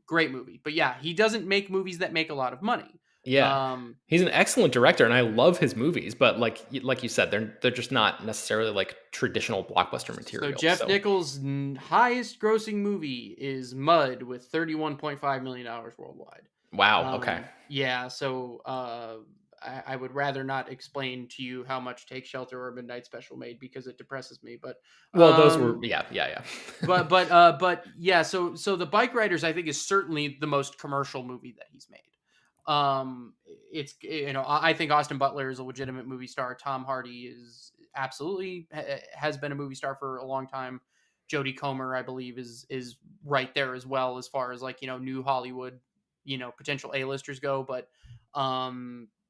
Great movie, but yeah, he doesn't make movies that make a lot of money. Yeah, he's an excellent director, and I love his movies. But like you said, they're just not necessarily like traditional blockbuster material. So Jeff Nichols' highest grossing movie is Mud with $31.5 million worldwide. Wow. Okay. Yeah. So I would rather not explain to you how much Take Shelter or Midnight Special made because it depresses me. But those were yeah. but yeah. So The Bike Riders I think is certainly the most commercial movie that he's made. It's I think Austin Butler is a legitimate movie star. Tom Hardy is absolutely has been a movie star for a long time. Jodie Comer, I believe, is right there as well as far as like new Hollywood potential A-listers go. But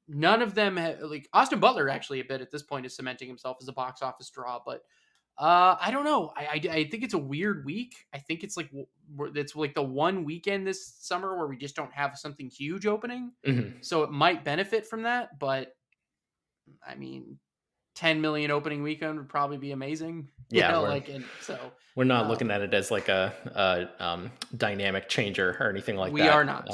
none of them like Austin Butler actually a bit at this point is cementing himself as a box office draw. But I don't know. I think it's a weird week. I think it's like the one weekend this summer where we just don't have something huge opening. Mm-hmm. So it might benefit from that, but I mean, 10 million opening weekend would probably be amazing. Yeah, so we're not looking at it as like a dynamic changer or anything like that. We are not.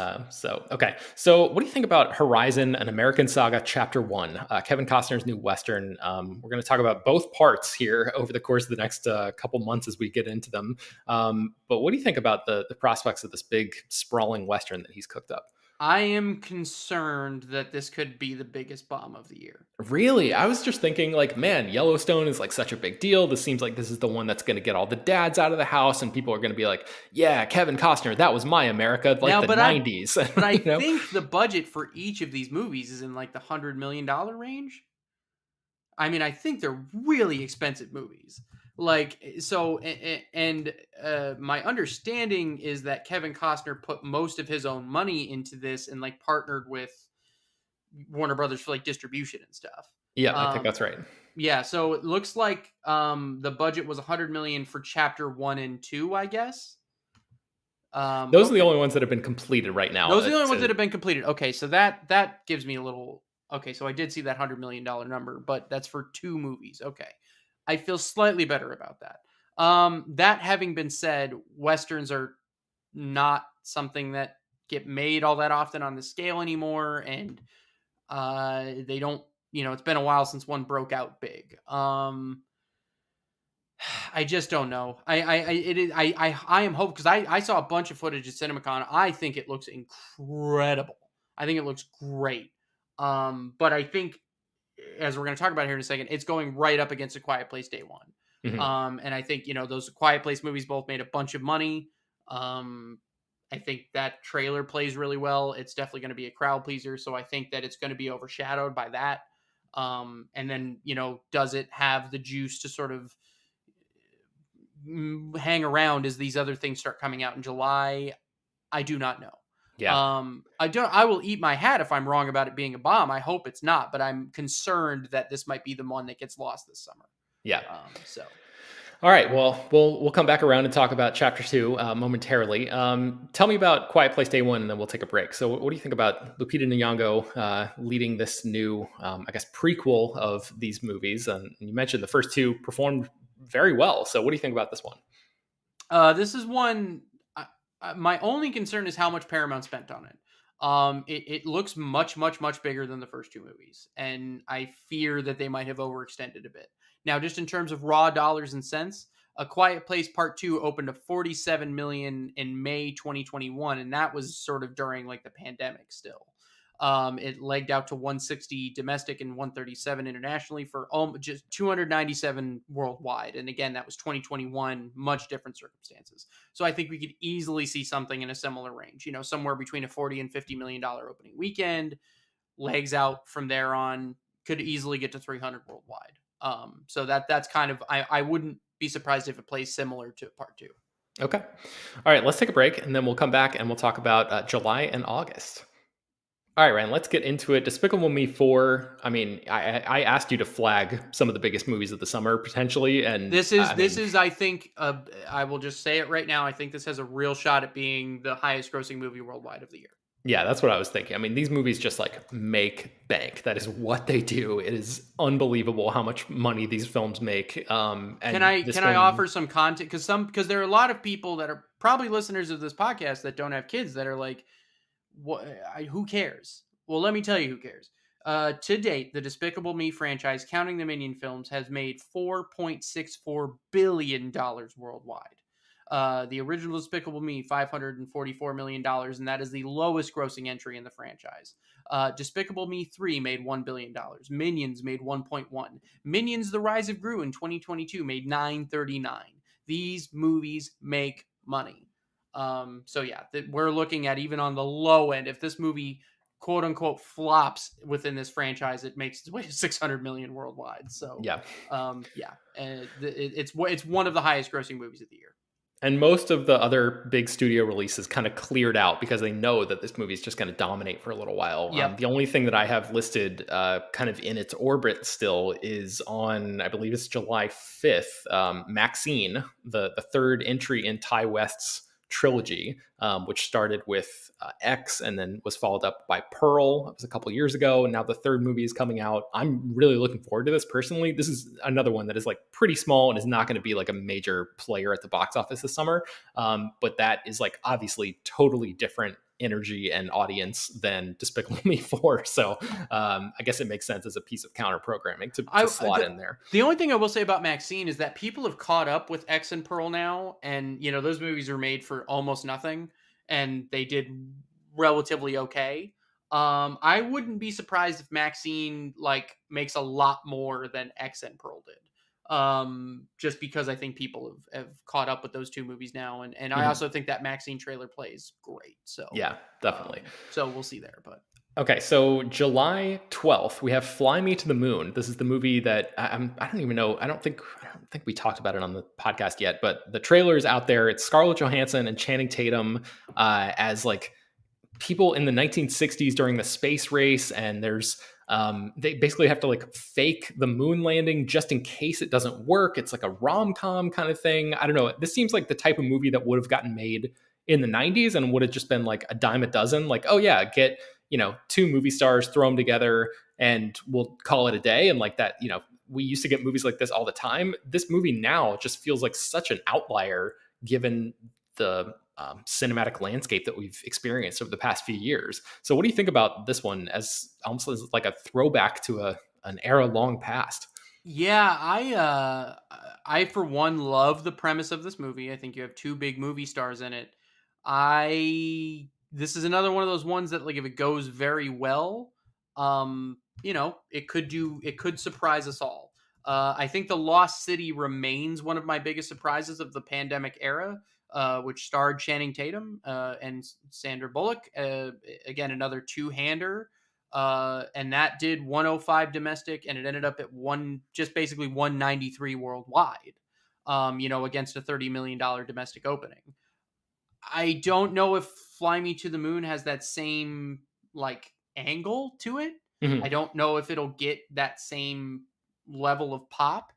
Okay. So what do you think about Horizon, an American Saga Chapter 1, Kevin Costner's new Western? We're going to talk about both parts here over the course of the next couple months as we get into them. But what do you think about the prospects of this big sprawling Western that he's cooked up? I am concerned that this could be the biggest bomb of the year. Really? I was just thinking like, man, Yellowstone is like such a big deal. This seems like this is the one that's going to get all the dads out of the house and people are going to be like, yeah, Kevin Costner, that was my America, like the 90s. But I think the budget for each of these movies is in like the $100 million range. I mean, I think they're really expensive movies. Like, so, and my understanding is that Kevin Costner put most of his own money into this and like partnered with Warner Brothers for like distribution and stuff. Yeah, I think that's right. Yeah, so it looks like the budget was $100 million for chapter 1 and 2, I guess. Those are the Okay. only ones that have been completed right now. Those are the only ones that have been completed. Okay, so that gives me a little. Okay, so I did see that $100 million number, but that's for 2 movies. Okay, I feel slightly better about that. That having been said, westerns are not something that get made all that often on the scale anymore, and they don't. It's been a while since one broke out big. I just don't know. I am hoping, because I saw a bunch of footage at CinemaCon. I think it looks incredible. I think it looks great. But I think, as we're going to talk about here in a second, it's going right up against A Quiet Place Day One. Mhm. And I think those Quiet Place movies both made a bunch of money. I think that trailer plays really well. It's definitely going to be a crowd pleaser, so I think that it's going to be overshadowed by that. And then does it have the juice to sort of hang around as these other things start coming out in July? I do not know. Yeah. I will eat my hat if I'm wrong about it being a bomb. I hope it's not, but I'm concerned that this might be the one that gets lost this summer. Yeah. So All right. Well, we'll come back around and talk about chapter 2 momentarily. Tell me about Quiet Place Day 1, and then we'll take a break. So, what do you think about Lupita Nyong'o leading this new, I guess, prequel of these movies? And you mentioned the first two performed very well. So, what do you think about this one? this is one. My only concern is how much Paramount spent on it. It looks much, much, much bigger than the first 2 movies, and I fear that they might have overextended a bit. Now, just in terms of raw dollars and cents, A Quiet Place Part 2 opened to 47 million in May 2021, and that was sort of during like the pandemic still. It legged out to 160 domestic and 137 internationally for just 297 worldwide. And again, that was 2021, much different circumstances. So I think we could easily see something in a similar range, somewhere between a 40 and $50 million opening weekend. Legs out from there on, could easily get to 300 worldwide. So that's kind of, I wouldn't be surprised if it plays similar to Part 2. Okay. All right. Let's take a break, and then we'll come back and we'll talk about July and August. All right, Ryan, let's get into it. Despicable Me 4. I mean, I asked you to flag some of the biggest movies of the summer potentially. And I think, I will just say it right now. I think this has a real shot at being the highest grossing movie worldwide of the year. Yeah, that's what I was thinking. I mean, these movies just like make bank. That is what they do. It is unbelievable how much money these films make. And can I offer some content? Because there are a lot of people that are probably listeners of this podcast that don't have kids that are like, who cares? Well, let me tell you who cares. To date, the Despicable Me franchise, counting the Minion films, has made $4.64 billion worldwide. The original Despicable Me, $544 million, and that is the lowest grossing entry in the franchise. Despicable Me 3 made $1 billion. Minions made 1.1. Minions The Rise of Gru in 2022 made 939. These movies make money. So yeah, we're looking at, even on the low end, if this movie quote unquote flops within this franchise, it makes its way to 600 million worldwide. So yeah, and it's one of the highest grossing movies of the year. and most of the other big studio releases kind of cleared out because they know that this movie is just going to dominate for a little while. Yep. The only thing that I have listed kind of in its orbit still is on, I believe it's July 5th, Maxine, the third entry in Ty West's trilogy, which started with X and then was followed up by Pearl. It was a couple years ago, and now the third movie is coming out. I'm really looking forward to this personally. This is another one that is like pretty small and is not going to be like a major player at the box office this summer, but that is like obviously totally different energy and audience than Despicable Me 4. So I guess it makes sense as a piece of counter programming to slot in there. The only thing I will say about Maxine is that people have caught up with X and Pearl now, and those movies were made for almost nothing, and they did relatively okay. I wouldn't be surprised if Maxine like makes a lot more than X and Pearl did. Just because I think people have caught up with those two movies now, and I also think that Maxine trailer plays great. So yeah, definitely. So we'll see there, but. Okay, so July 12th, we have Fly Me to the Moon. This is the movie that I don't even know. I don't think we talked about it on the podcast yet, but the trailer is out there. It's Scarlett Johansson and Channing Tatum as like people in the 1960s during the space race, and there's they basically have to like fake the moon landing just in case it doesn't work. It's like a rom-com kind of thing. I don't know. This seems like the type of movie that would have gotten made in the 90s and would have just been like a dime a dozen, like, oh yeah, get, two movie stars, throw them together and we'll call it a day. And like that, we used to get movies like this all the time. This movie now just feels like such an outlier given the cinematic landscape that we've experienced over the past few years. So what do you think about this one as almost as like a throwback to an era long past? Yeah, I for one love the premise of this movie. I think you have two big movie stars in it. I This is another one of those ones that, like, if it goes very well, it could surprise us all. I think The Lost City remains one of my biggest surprises of the pandemic era, which starred Channing Tatum and Sandra Bullock. Again, another two-hander, and that did 105 domestic, and it ended up at just basically 193 worldwide. Against a $30 million domestic opening. I don't know if Fly Me to the Moon has that same, like, angle to it. I Mhm. don't know if it'll get that same level of pop.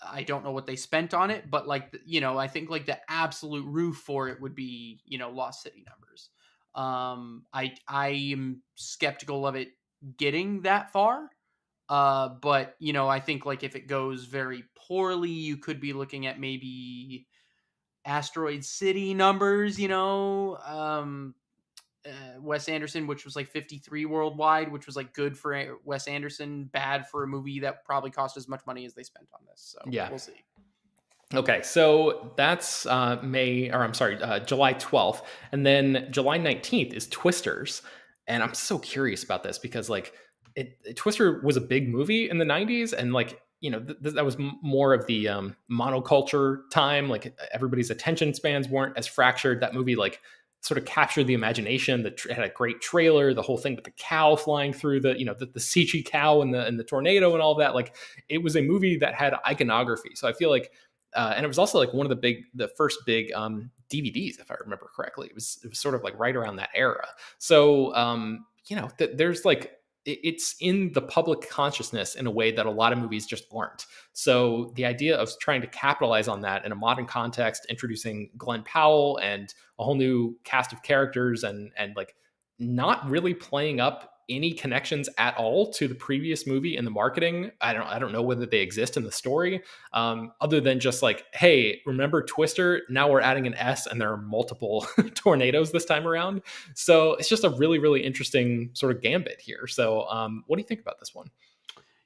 I don't know what they spent on it, but, like, I think, like, the absolute roof for it would be, Lost City numbers. I am skeptical of it getting that far. But I think, like, if it goes very poorly, you could be looking at maybe Asteroid City numbers. Wes Anderson, which was like 53 worldwide, which was like good for Wes Anderson, bad for a movie that probably cost as much money as they spent on this. So Yeah. we'll see. Okay, so that's July 12th. And then July 19th is Twisters. And I'm so curious about this because, like, Twister was a big movie in the 90s. And, like, that was more of the monoculture time. Like, everybody's attention spans weren't as fractured. That movie, like, sort of captured the imagination. It had a great trailer, the whole thing with the cow flying through the Sichi cow and the tornado and all that. Like, it was a movie that had iconography. So I feel like and it was also like one of the first big DVDs, if I remember correctly. It was sort of like right around that era. So there's like it's in the public consciousness in a way that a lot of movies just aren't. So the idea of trying to capitalize on that in a modern context, introducing Glenn Powell and a whole new cast of characters, and like not really playing up any connections at all to the previous movie in the marketing. I don't know whether they exist in the story, other than just like, hey, remember Twister? Now we're adding an S, and there are multiple tornadoes this time around. So it's just a really, really interesting sort of gambit here. So, what do you think about this one?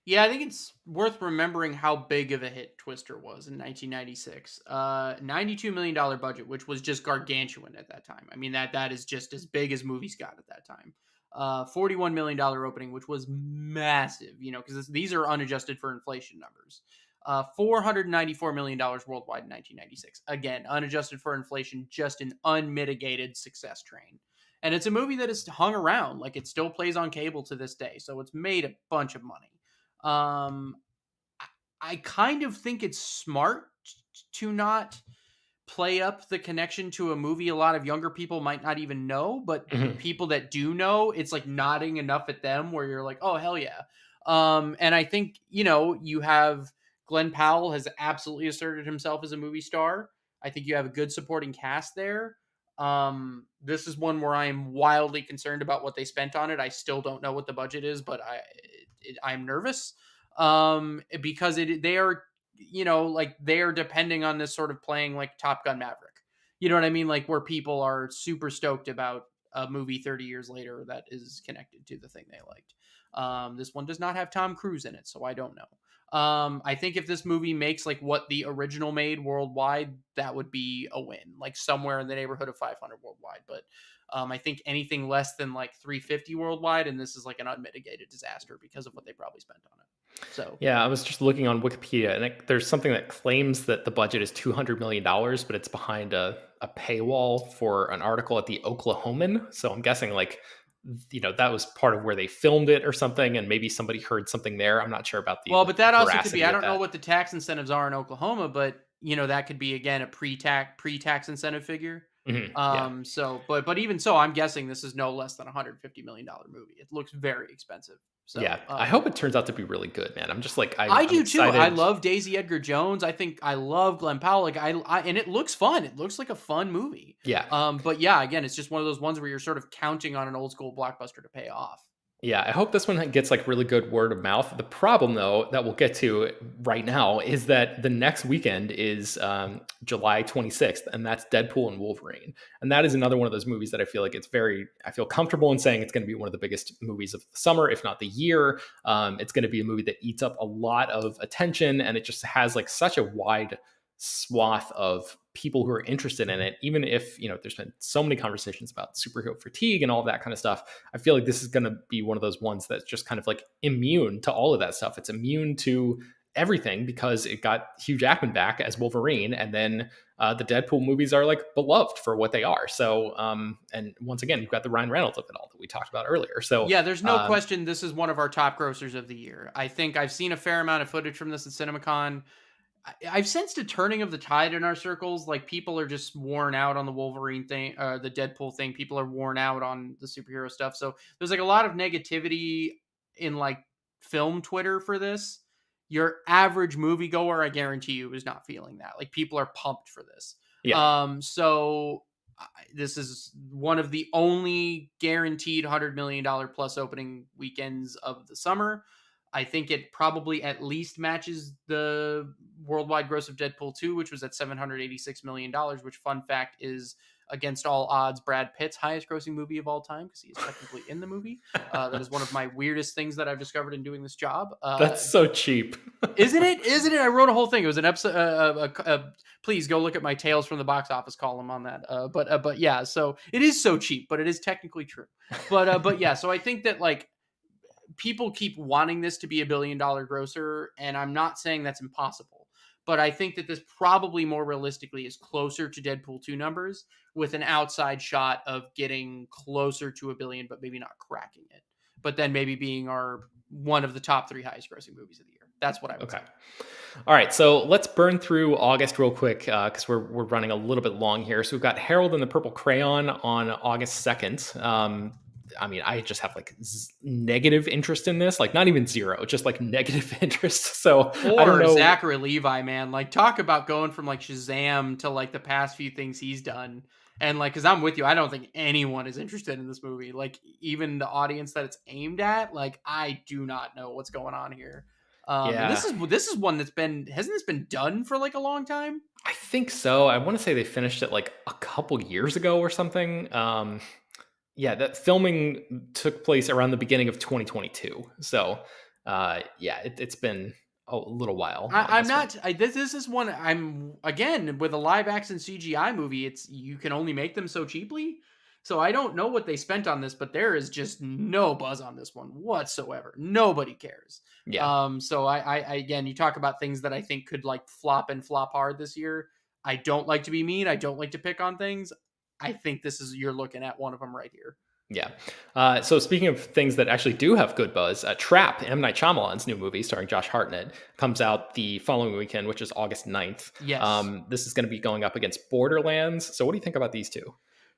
Yeah, I think it's worth remembering how big of a hit Twister was in 1996. $92 million budget, which was just gargantuan at that time. I mean, that is just as big as movies got at that time. $41 million opening, which was massive, because these are unadjusted for inflation numbers. $494 million worldwide in 1996. Again, unadjusted for inflation, just an unmitigated success train. And it's a movie that is hung around. Like, it still plays on cable to this day. So it's made a bunch of money. Um, I kind of think it's smart to not play up the connection to a movie a lot of younger people might not even know, but the Mhm. people that do know, it's like nodding enough at them where you're like, oh, hell yeah. And I think, you have Glenn Powell has absolutely asserted himself as a movie star. I think you have a good supporting cast there. This is one where I am wildly concerned about what they spent on it. I still don't know what the budget is, but I'm nervous because they are, like, they are depending on this sort of playing like Top Gun Maverick. You know what I mean? Like, where people are super stoked about a movie 30 years later that is connected to the thing they liked. This one does not have Tom Cruise in it, so I don't know. I think if this movie makes like what the original made worldwide, that would be a win, like somewhere in the neighborhood of 500 worldwide. But I think anything less than like 350 worldwide, and this is like an unmitigated disaster because of what they probably spent on it. So Yeah, I was just looking on Wikipedia, and there's something that claims that the budget is $200 million, but it's behind a paywall for an article at the Oklahoman. So I'm guessing, like, that was part of where they filmed it or something, and maybe somebody heard something there. I'm not sure about the well, like but that also could be. veracity I of don't know that. what the tax incentives are in Oklahoma, but that could be again a pre-tax incentive figure. Yeah. But even so, I'm guessing this is no less than $150 million movie. It looks very expensive. So Yeah, I hope it turns out to be really good, man. I'm just like I I'm do too. I excited. love Daisy Edgar Jones. I think I love Glenn Powell. Like and it looks fun. It looks like a fun movie. Yeah, But yeah, again, it's just one of those ones where you're sort of counting on an old school blockbuster to pay off. yeah, I hope this one gets like really good word of mouth. The problem, though, that we'll get to right now is that the next weekend is July 26th, and that's Deadpool and Wolverine. And that is another one of those movies that I feel like I feel comfortable in saying it's going to be one of the biggest movies of the summer, if not the year. It's going to be a movie that eats up a lot of attention, and it just has like such a wide swath of people who are interested in it. Even if, there's been so many conversations about superhero fatigue and all of that kind of stuff, I feel like this is going to be one of those ones that's just kind of like immune to all of that stuff. It's immune to everything because it got Hugh Jackman back as Wolverine, and then the Deadpool movies are like beloved for what they are. So, and once again, you've got the Ryan Reynolds of it all that we talked about earlier. So, Yeah, there's no question this is one of our top grossers of the year. I think I've seen a fair amount of footage from this at CinemaCon. I've sensed a turning of the tide in our circles. Like people are just worn out on the Wolverine thing, the Deadpool thing. People are worn out on the superhero stuff. So there's like a lot of negativity in like film Twitter for this. Your average moviegoer, I guarantee you, is not feeling that. Like people are pumped for this. yeah, So this is one of the only guaranteed $100 million plus opening weekends of the summer. I think it probably at least matches the worldwide gross of Deadpool 2, which was at $786 million, which, fun fact, is against all odds Brad Pitt's highest grossing movie of all time because he is technically in the movie. That is one of my weirdest things that I've discovered in doing this job. that's so cheap. Isn't it? Isn't it? I wrote a whole thing. It was an episode. Please go look at my Tales from the Box Office column on that. But yeah, so it is so cheap, but it is technically true. But yeah, so I think that like people keep wanting this to be $1 billion grosser, and I'm not saying that's impossible, but I think that this probably more realistically is closer to Deadpool 2 numbers with an outside shot of getting closer to $1 billion, but maybe not cracking it. But then maybe being one of the top 3 highest grossing movies of the year. That's what I would Okay. say. All right, so let's burn through August real quick because we're running a little bit long here. So we've got Harold and the Purple Crayon on August 2nd. I mean, I just have like negative interest in this, like not even zero, just like negative interest. So I don't Or know. Zachary Levi, man. Like, talk about going from like Shazam to like the past few things he's done. And like, because I'm with you, I don't think anyone is interested in this movie. Like, even the audience that it's aimed at, like, I do not know what's going on here. And Yeah, this is one that's hasn't this been done for like a long time? I think so. I want to say they finished it like a couple years ago or something. Yeah, that filming took place around the beginning of 2022. So, yeah, it's been a little while on I'm this one. not. This is one. I'm again with a live action CGI movie. It's you can only make them so cheaply. So I don't know what they spent on this, but there is just no buzz on this one whatsoever. Nobody cares. Yeah, So I again, you talk about things that I think could like flop and flop hard this year. I don't like to be mean. I don't like to pick on things. I think you're looking at one of them right here. yeah. So speaking of things that actually do have good buzz, Trap, M. Night Shyamalan's new movie starring Josh Hartnett, comes out the following weekend, which is August 9th. Yes. This is going to be going up against Borderlands. So what do you think about these two?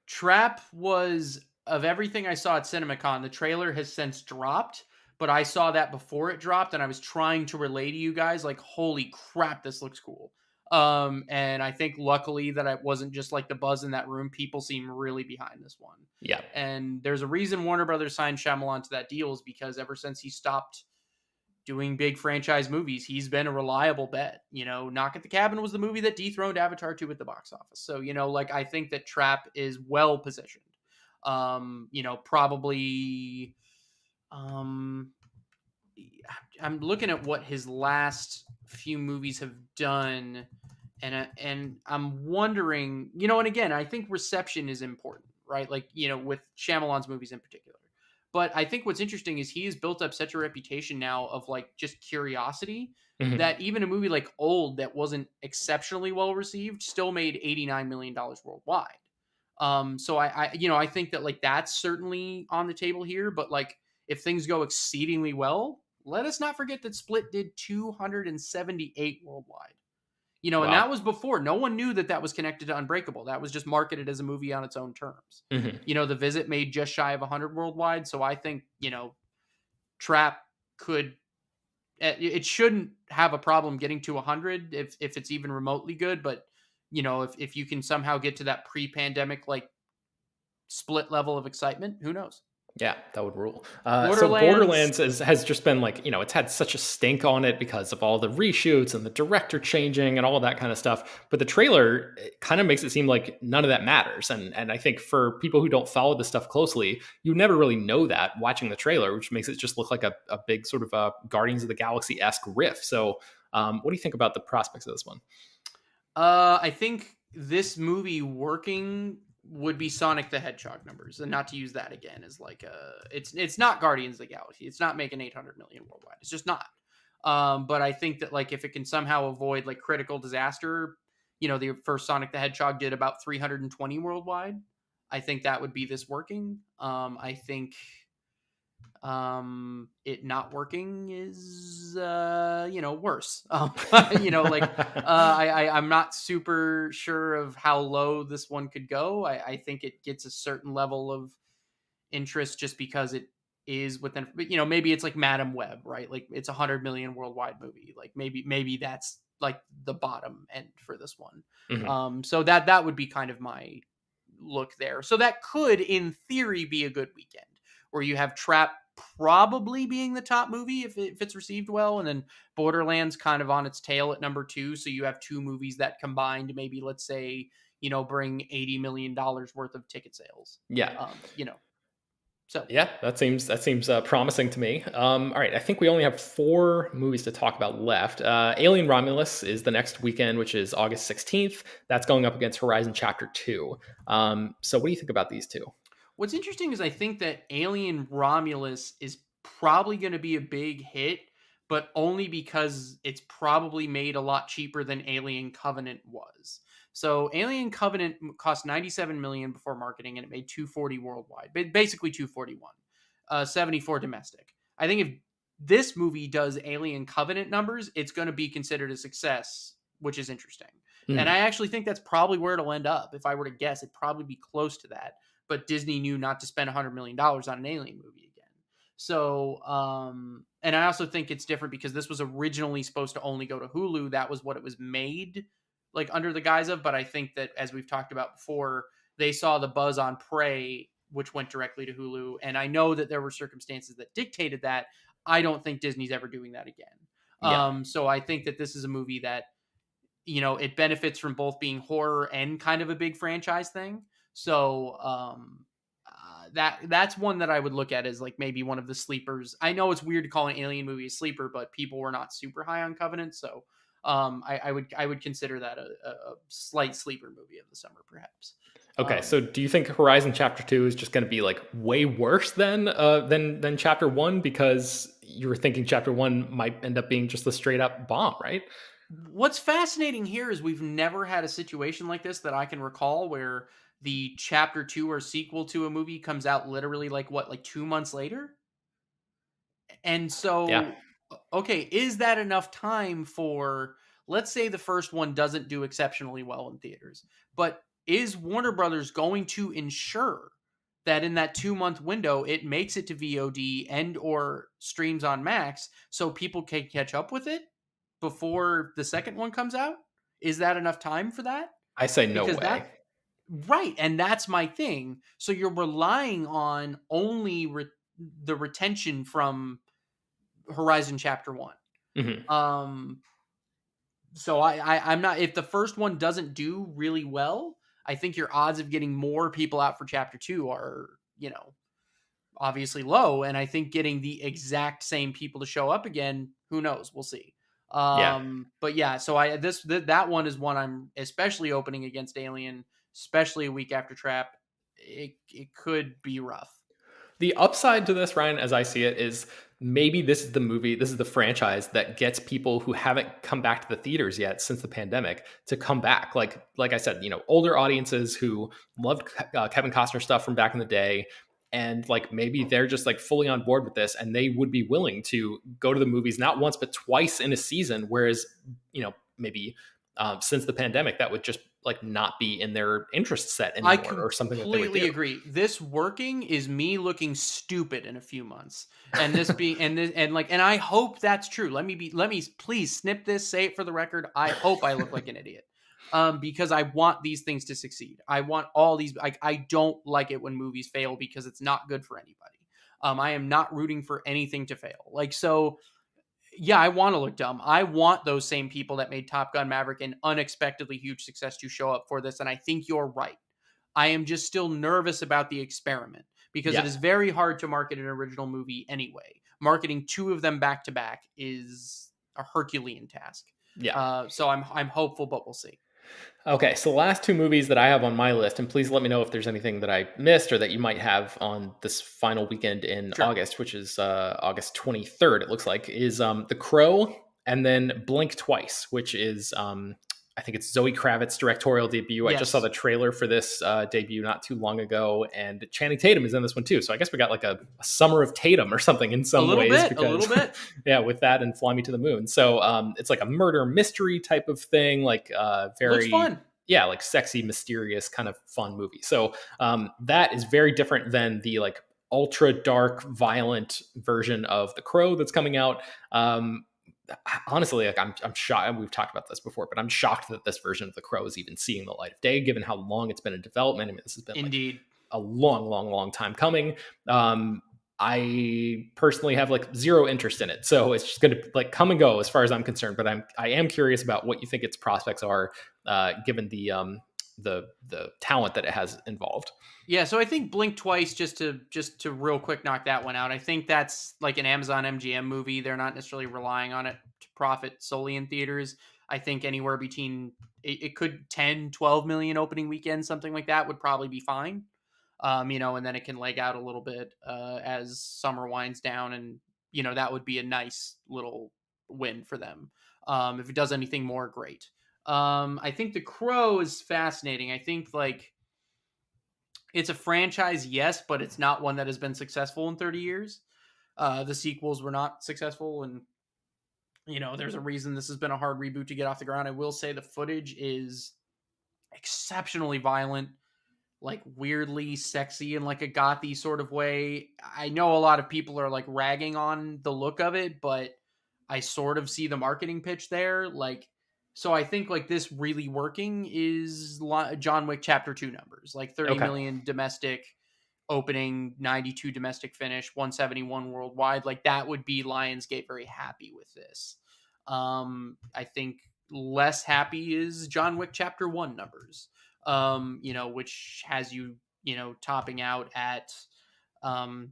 Trap was, of everything I saw at CinemaCon, the trailer has since dropped, but I saw that before it dropped, and I was trying to relay to you guys like, holy crap, this looks cool. And I think luckily that it wasn't just like the buzz in that room. People seem really behind this one. Yeah. And there's a reason Warner Brothers signed Shyamalan to that deal, is because ever since he stopped doing big franchise movies, he's been a reliable bet. Knock at the Cabin was the movie that dethroned Avatar 2 at the box office. So, like, I think that Trap is well positioned. Probably I'm looking at what his last few movies have done, and I'm wondering, and again, I think reception is important, right? Like, with Shyamalan's movies in particular. But I think what's interesting is he has built up such a reputation now of like just curiosity Mhm. that even a movie like Old that wasn't exceptionally well received still made $89 million worldwide. So I think that like that's certainly on the table here, but like if things go exceedingly well, let us not forget that Split did 278 worldwide. And Wow. that was before. No one knew that was connected to Unbreakable. That was just marketed as a movie on its own terms. Mhm. The Visit made just shy of 100 worldwide. So I think, Trap could it shouldn't have a problem getting to 100 if it's even remotely good, but if you can somehow get to that pre-pandemic like split level of excitement, who knows? Yeah, that would rule. So Borderlands. Borderlands has just been like, it's had such a stink on it because of all the reshoots and the director changing and all that kind of stuff. But the trailer kind of makes it seem like none of that matters. And I think for people who don't follow this stuff closely, you never really know that watching the trailer, which makes it just look like a big sort of Guardians of the Galaxy-esque riff. So what do you think about the prospects of this one? I think this movie working would be Sonic the Hedgehog numbers, and not to use that again as like it's not Guardians of the Galaxy. It's not making 800 million worldwide. It's just not. But I think that like if it can somehow avoid like critical disaster, the first Sonic the Hedgehog did about 320 worldwide. I think that would be this working. I think it not working is worse. Like I'm not super sure of how low this one could go. I think it gets a certain level of interest just because it is within, maybe it's like Madam Web, right? Like it's 100 million worldwide movie. Like maybe that's like the bottom end for this one. Mhm. So that would be kind of my look there. So that could in theory be a good weekend where you have Trap probably being the top movie if it's received well, and then Borderlands kind of on its tail at number 2. So you have two movies that combined maybe, let's say, bring $80 million worth of ticket sales. Yeah. So Yeah, that seems promising to me. All right, I think we only have 4 movies to talk about left. Alien Romulus is the next weekend, which is August 16th. That's going up against Horizon Chapter 2. So what do you think about these two? what's interesting is I think that Alien Romulus is probably going to be a big hit, but only because it's probably made a lot cheaper than Alien Covenant was. So Alien Covenant cost 97 million before marketing, and it made 240 worldwide, basically 241, 74 domestic. I think if this movie does Alien Covenant numbers, it's going to be considered a success, which is interesting. And I Mhm. actually think that's probably where it'll end up. If I were to guess, it'd probably be close to that, but Disney knew not to spend $100 million on an Alien movie again. So, and I also think it's different because this was originally supposed to only go to Hulu. That was what it was made like under the guise of. But I think that, as we've talked about before, they saw the buzz on Prey, which went directly to Hulu. And I know that there were circumstances that dictated that. I don't think Disney's ever doing that again. Yeah. So I think that this is a movie that it benefits from both being horror and kind of a big franchise thing. So that's one that I would look at as like maybe one of the sleepers. I know it's weird to call an Alien movie a sleeper, but people were not super high on Covenant, so I would consider that a slight sleeper movie of the summer, perhaps. Okay, so do you think Horizon Chapter 2 is just going to be like way worse than Chapter 1 because you were thinking Chapter 1 might end up being just a straight up bomb, right? What's fascinating here is we've never had a situation like this that I can recall where the chapter 2 or sequel to a movie comes out literally like 2 months later. And Yeah. so, okay, is that enough time for, let's say the first one doesn't do exceptionally well in theaters, but is Warner Brothers going to ensure that in that 2 month window it makes it to VOD and or streams on Max so people can catch up with it before the second one comes out? Is that enough time for that? I say no Because way. that right, and that's my thing. So you're relying on only the retention from Horizon Chapter 1. Mhm. Um so I'm not, if the first one doesn't do really well, I think your odds of getting more people out for Chapter 2 are, obviously low, and I think getting the exact same people to show up again, who knows, we'll see. Yeah. But yeah, so that one is one I'm especially opening against Alien, especially a week after Trap. It could be rough. The upside to this, Ryan, as I see it, is maybe this is the movie, this is the franchise that gets people who haven't come back to the theaters yet since the pandemic to come back. Like I said, older audiences who loved Kevin Costner stuff from back in the day, and like maybe they're just like fully on board with this, and they would be willing to go to the movies not once but twice in a season. Whereas, maybe since the pandemic that would just like not be in their interest set I anymore or something that they would completely do. agree. This working is me looking stupid in a few months. And this being and this and like and I hope that's true. Let me please snip this, say it for the record. I hope I look like an idiot. Because I want these things to succeed. I want all these I don't like it when movies fail because it's not good for anybody. I am not rooting for anything to fail. Like so yeah, I want to look dumb. I want those same people that made Top Gun Maverick an unexpectedly huge success to show up for this. And I think you're right. I am just still nervous about the experiment because it Yeah. is very hard to market an original movie anyway. Marketing two of them back to back is a Herculean task. Yeah. So I'm hopeful, but we'll see. Okay, so the last two movies that I have on my list, and please let me know if there's anything that I missed or that you might have on this final weekend in Sure. August, which is August 23rd, it looks like, is The Crow and then Blink Twice, which is, I think it's Zoe Kravitz's directorial debut. I just saw Yes. the trailer for this debut not too long ago, and Channing Tatum is in this one too. So I guess we got like a summer of Tatum or something in some ways A little because, bit. yeah, with that and Fly Me to the Moon. So it's like a murder mystery type of thing, like Looks very, fun. yeah, like sexy, mysterious kind of fun movie. So that is very different than the like ultra dark, violent version of The Crow that's coming out. Honestly, like I'm shocked. We've talked about this before, but I'm shocked that this version of The Crow is even seeing the light of day, given how long it's been in development. I mean, this has been like Indeed. a long time coming. I personally have like zero interest in it, so it's just going to like come and go as far as I'm concerned. But I am curious about what you think its prospects are, given the talent that it has involved. Yeah, so I think Blink Twice just to real quick knock that one out. I think that's like an Amazon MGM movie. They're not necessarily relying on it to profit solely in theaters. I think anywhere between it could 10, 12 million opening weekend, something like that would probably be fine. And then it can leg out a little bit as summer winds down and that would be a nice little win for them. If it does anything more, great. I think The Crow is fascinating. I think like it's a franchise, yes, but it's not one that has been successful in 30 years. The sequels were not successful, and there's a reason this has been a hard reboot to get off the ground. I will say the footage is exceptionally violent, like weirdly sexy in like a gothy sort of way. I know a lot of people are like ragging on the look of it, but I sort of see the marketing pitch there. Like, so I think like this really working is John Wick Chapter 2 numbers, like 30 Okay. million domestic opening, 92 domestic finish, 171 worldwide. Like that would be Lionsgate very happy with this. I think less happy is John Wick Chapter 1 numbers, which has topping out at um,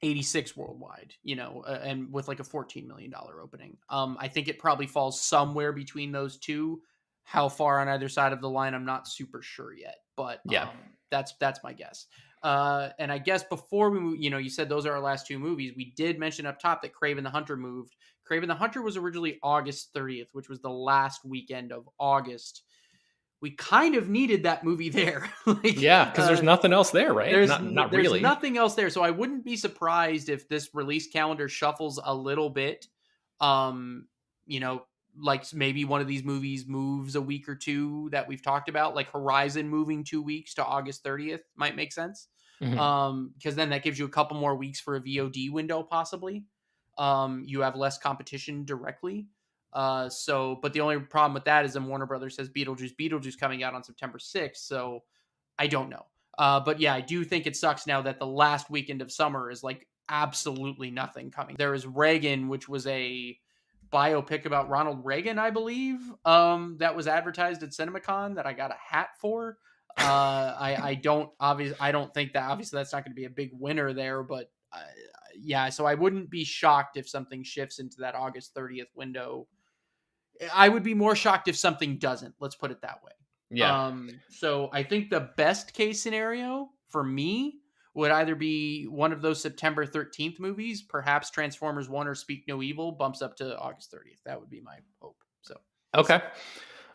86 worldwide, and with like a $14 million opening. I think it probably falls somewhere between those two. How far on either side of the line, I'm not super sure yet, but Yeah. that's my guess. And I guess before we move, you said those are our last two movies. We did mention up top that Craven the Hunter moved. Craven the Hunter was originally August 30th, which was the last weekend of August. We kind of needed that movie there. Yeah, because there's nothing else there, right? Not There's really. nothing else there, so I wouldn't be surprised if this release calendar shuffles a little bit. Um, like maybe one of these movies moves a week or two that we've talked about, like Horizon moving 2 weeks to August 30th might make sense. Mhm. Because then that gives you a couple more weeks for a VOD window, possibly. You have less competition directly. But the only problem with that is then Warner Brothers says Beetlejuice coming out on September 6th. So I don't know. But yeah, I do think it sucks now that the last weekend of summer is like absolutely nothing coming. There is Reagan, which was a biopic about Ronald Reagan, I believe, that was advertised at CinemaCon that I got a hat for. I don't think that obviously that's not going to be a big winner there, but yeah, so I wouldn't be shocked if something shifts into that August 30th window. I would be more shocked if something doesn't. Let's put it that way. Yeah. So I think the best case scenario for me would either be one of those September 13th movies, perhaps Transformers 1 or Speak No Evil bumps up to August 30th. That would be my hope. So Okay.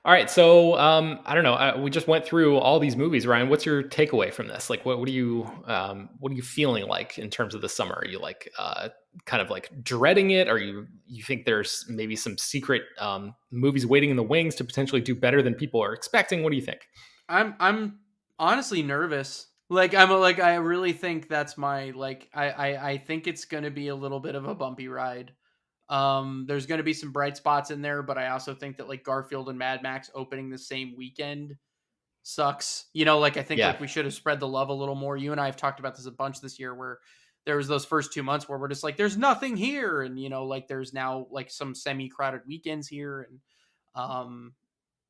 All right, so I don't know. We just went through all these movies, Ryan. What's your takeaway from this? Like, what are you feeling like in terms of the summer? Are you like kind of like dreading it? Or you think there's maybe some secret movies waiting in the wings to potentially do better than people are expecting? What do you think? I'm honestly nervous. Like I really think that's my I think it's going to be a little bit of a bumpy ride. There's going to be some bright spots in there, but I also think that like Garfield and Mad Max opening the same weekend sucks. Like I think Yeah, like we should have spread the love a little more. You and I have talked about this a bunch this year where there was those first 2 months where we're just like there's nothing here, and like there's now like some semi-crowded weekends here, and um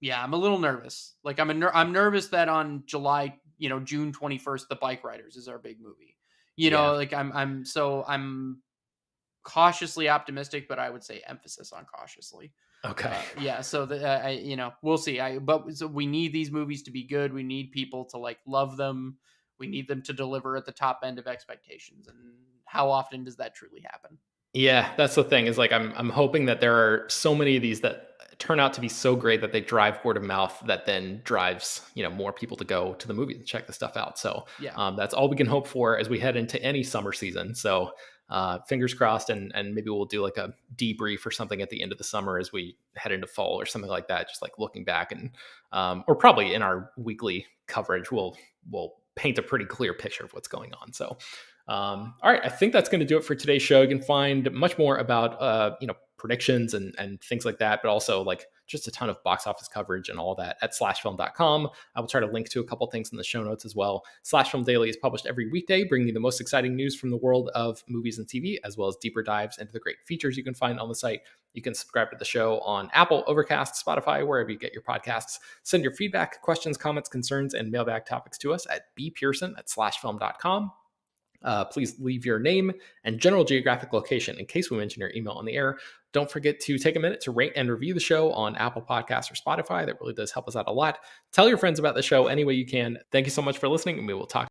yeah, I'm a little nervous. Like I'm nervous that on June 21st, The Bike Riders is our big movie. yeah. Like I'm cautiously optimistic, but I would say emphasis on cautiously. Okay. Yeah, so we'll see. But so we need these movies to be good. We need people to like love them. We need them to deliver at the top end of expectations. And how often does that truly happen? Yeah, that's the thing is like I'm hoping that there are so many of these that turn out to be so great that they drive word of mouth that then drives, more people to go to the movies and check the stuff out. So Yeah. that's all we can hope for as we head into any summer season. So fingers crossed, and maybe we'll do like a debrief or something at the end of the summer as we head into fall or something like that. Just like looking back and or probably in our weekly coverage, we'll paint a pretty clear picture of what's going on. So all right, I think that's going to do it for today's show. You can find much more about predictions and things like that, but also like just a ton of box office coverage and all that at slashfilm.com. I will try to link to a couple things in the show notes as well. Slash Film Daily is published every weekday, bringing you the most exciting news from the world of movies and TV, as well as deeper dives into the great features you can find on the site. You can subscribe to the show on Apple, Overcast, Spotify, wherever you get your podcasts. Send your feedback, questions, comments, concerns, and mailbag topics to us at bpearson@slashfilm.com. Please leave your name and general geographic location in case we mention your email on the air. Don't forget to take a minute to rate and review the show on Apple Podcasts or Spotify. That really does help us out a lot. Tell your friends about the show any way you can. Thank you so much for listening, and we will talk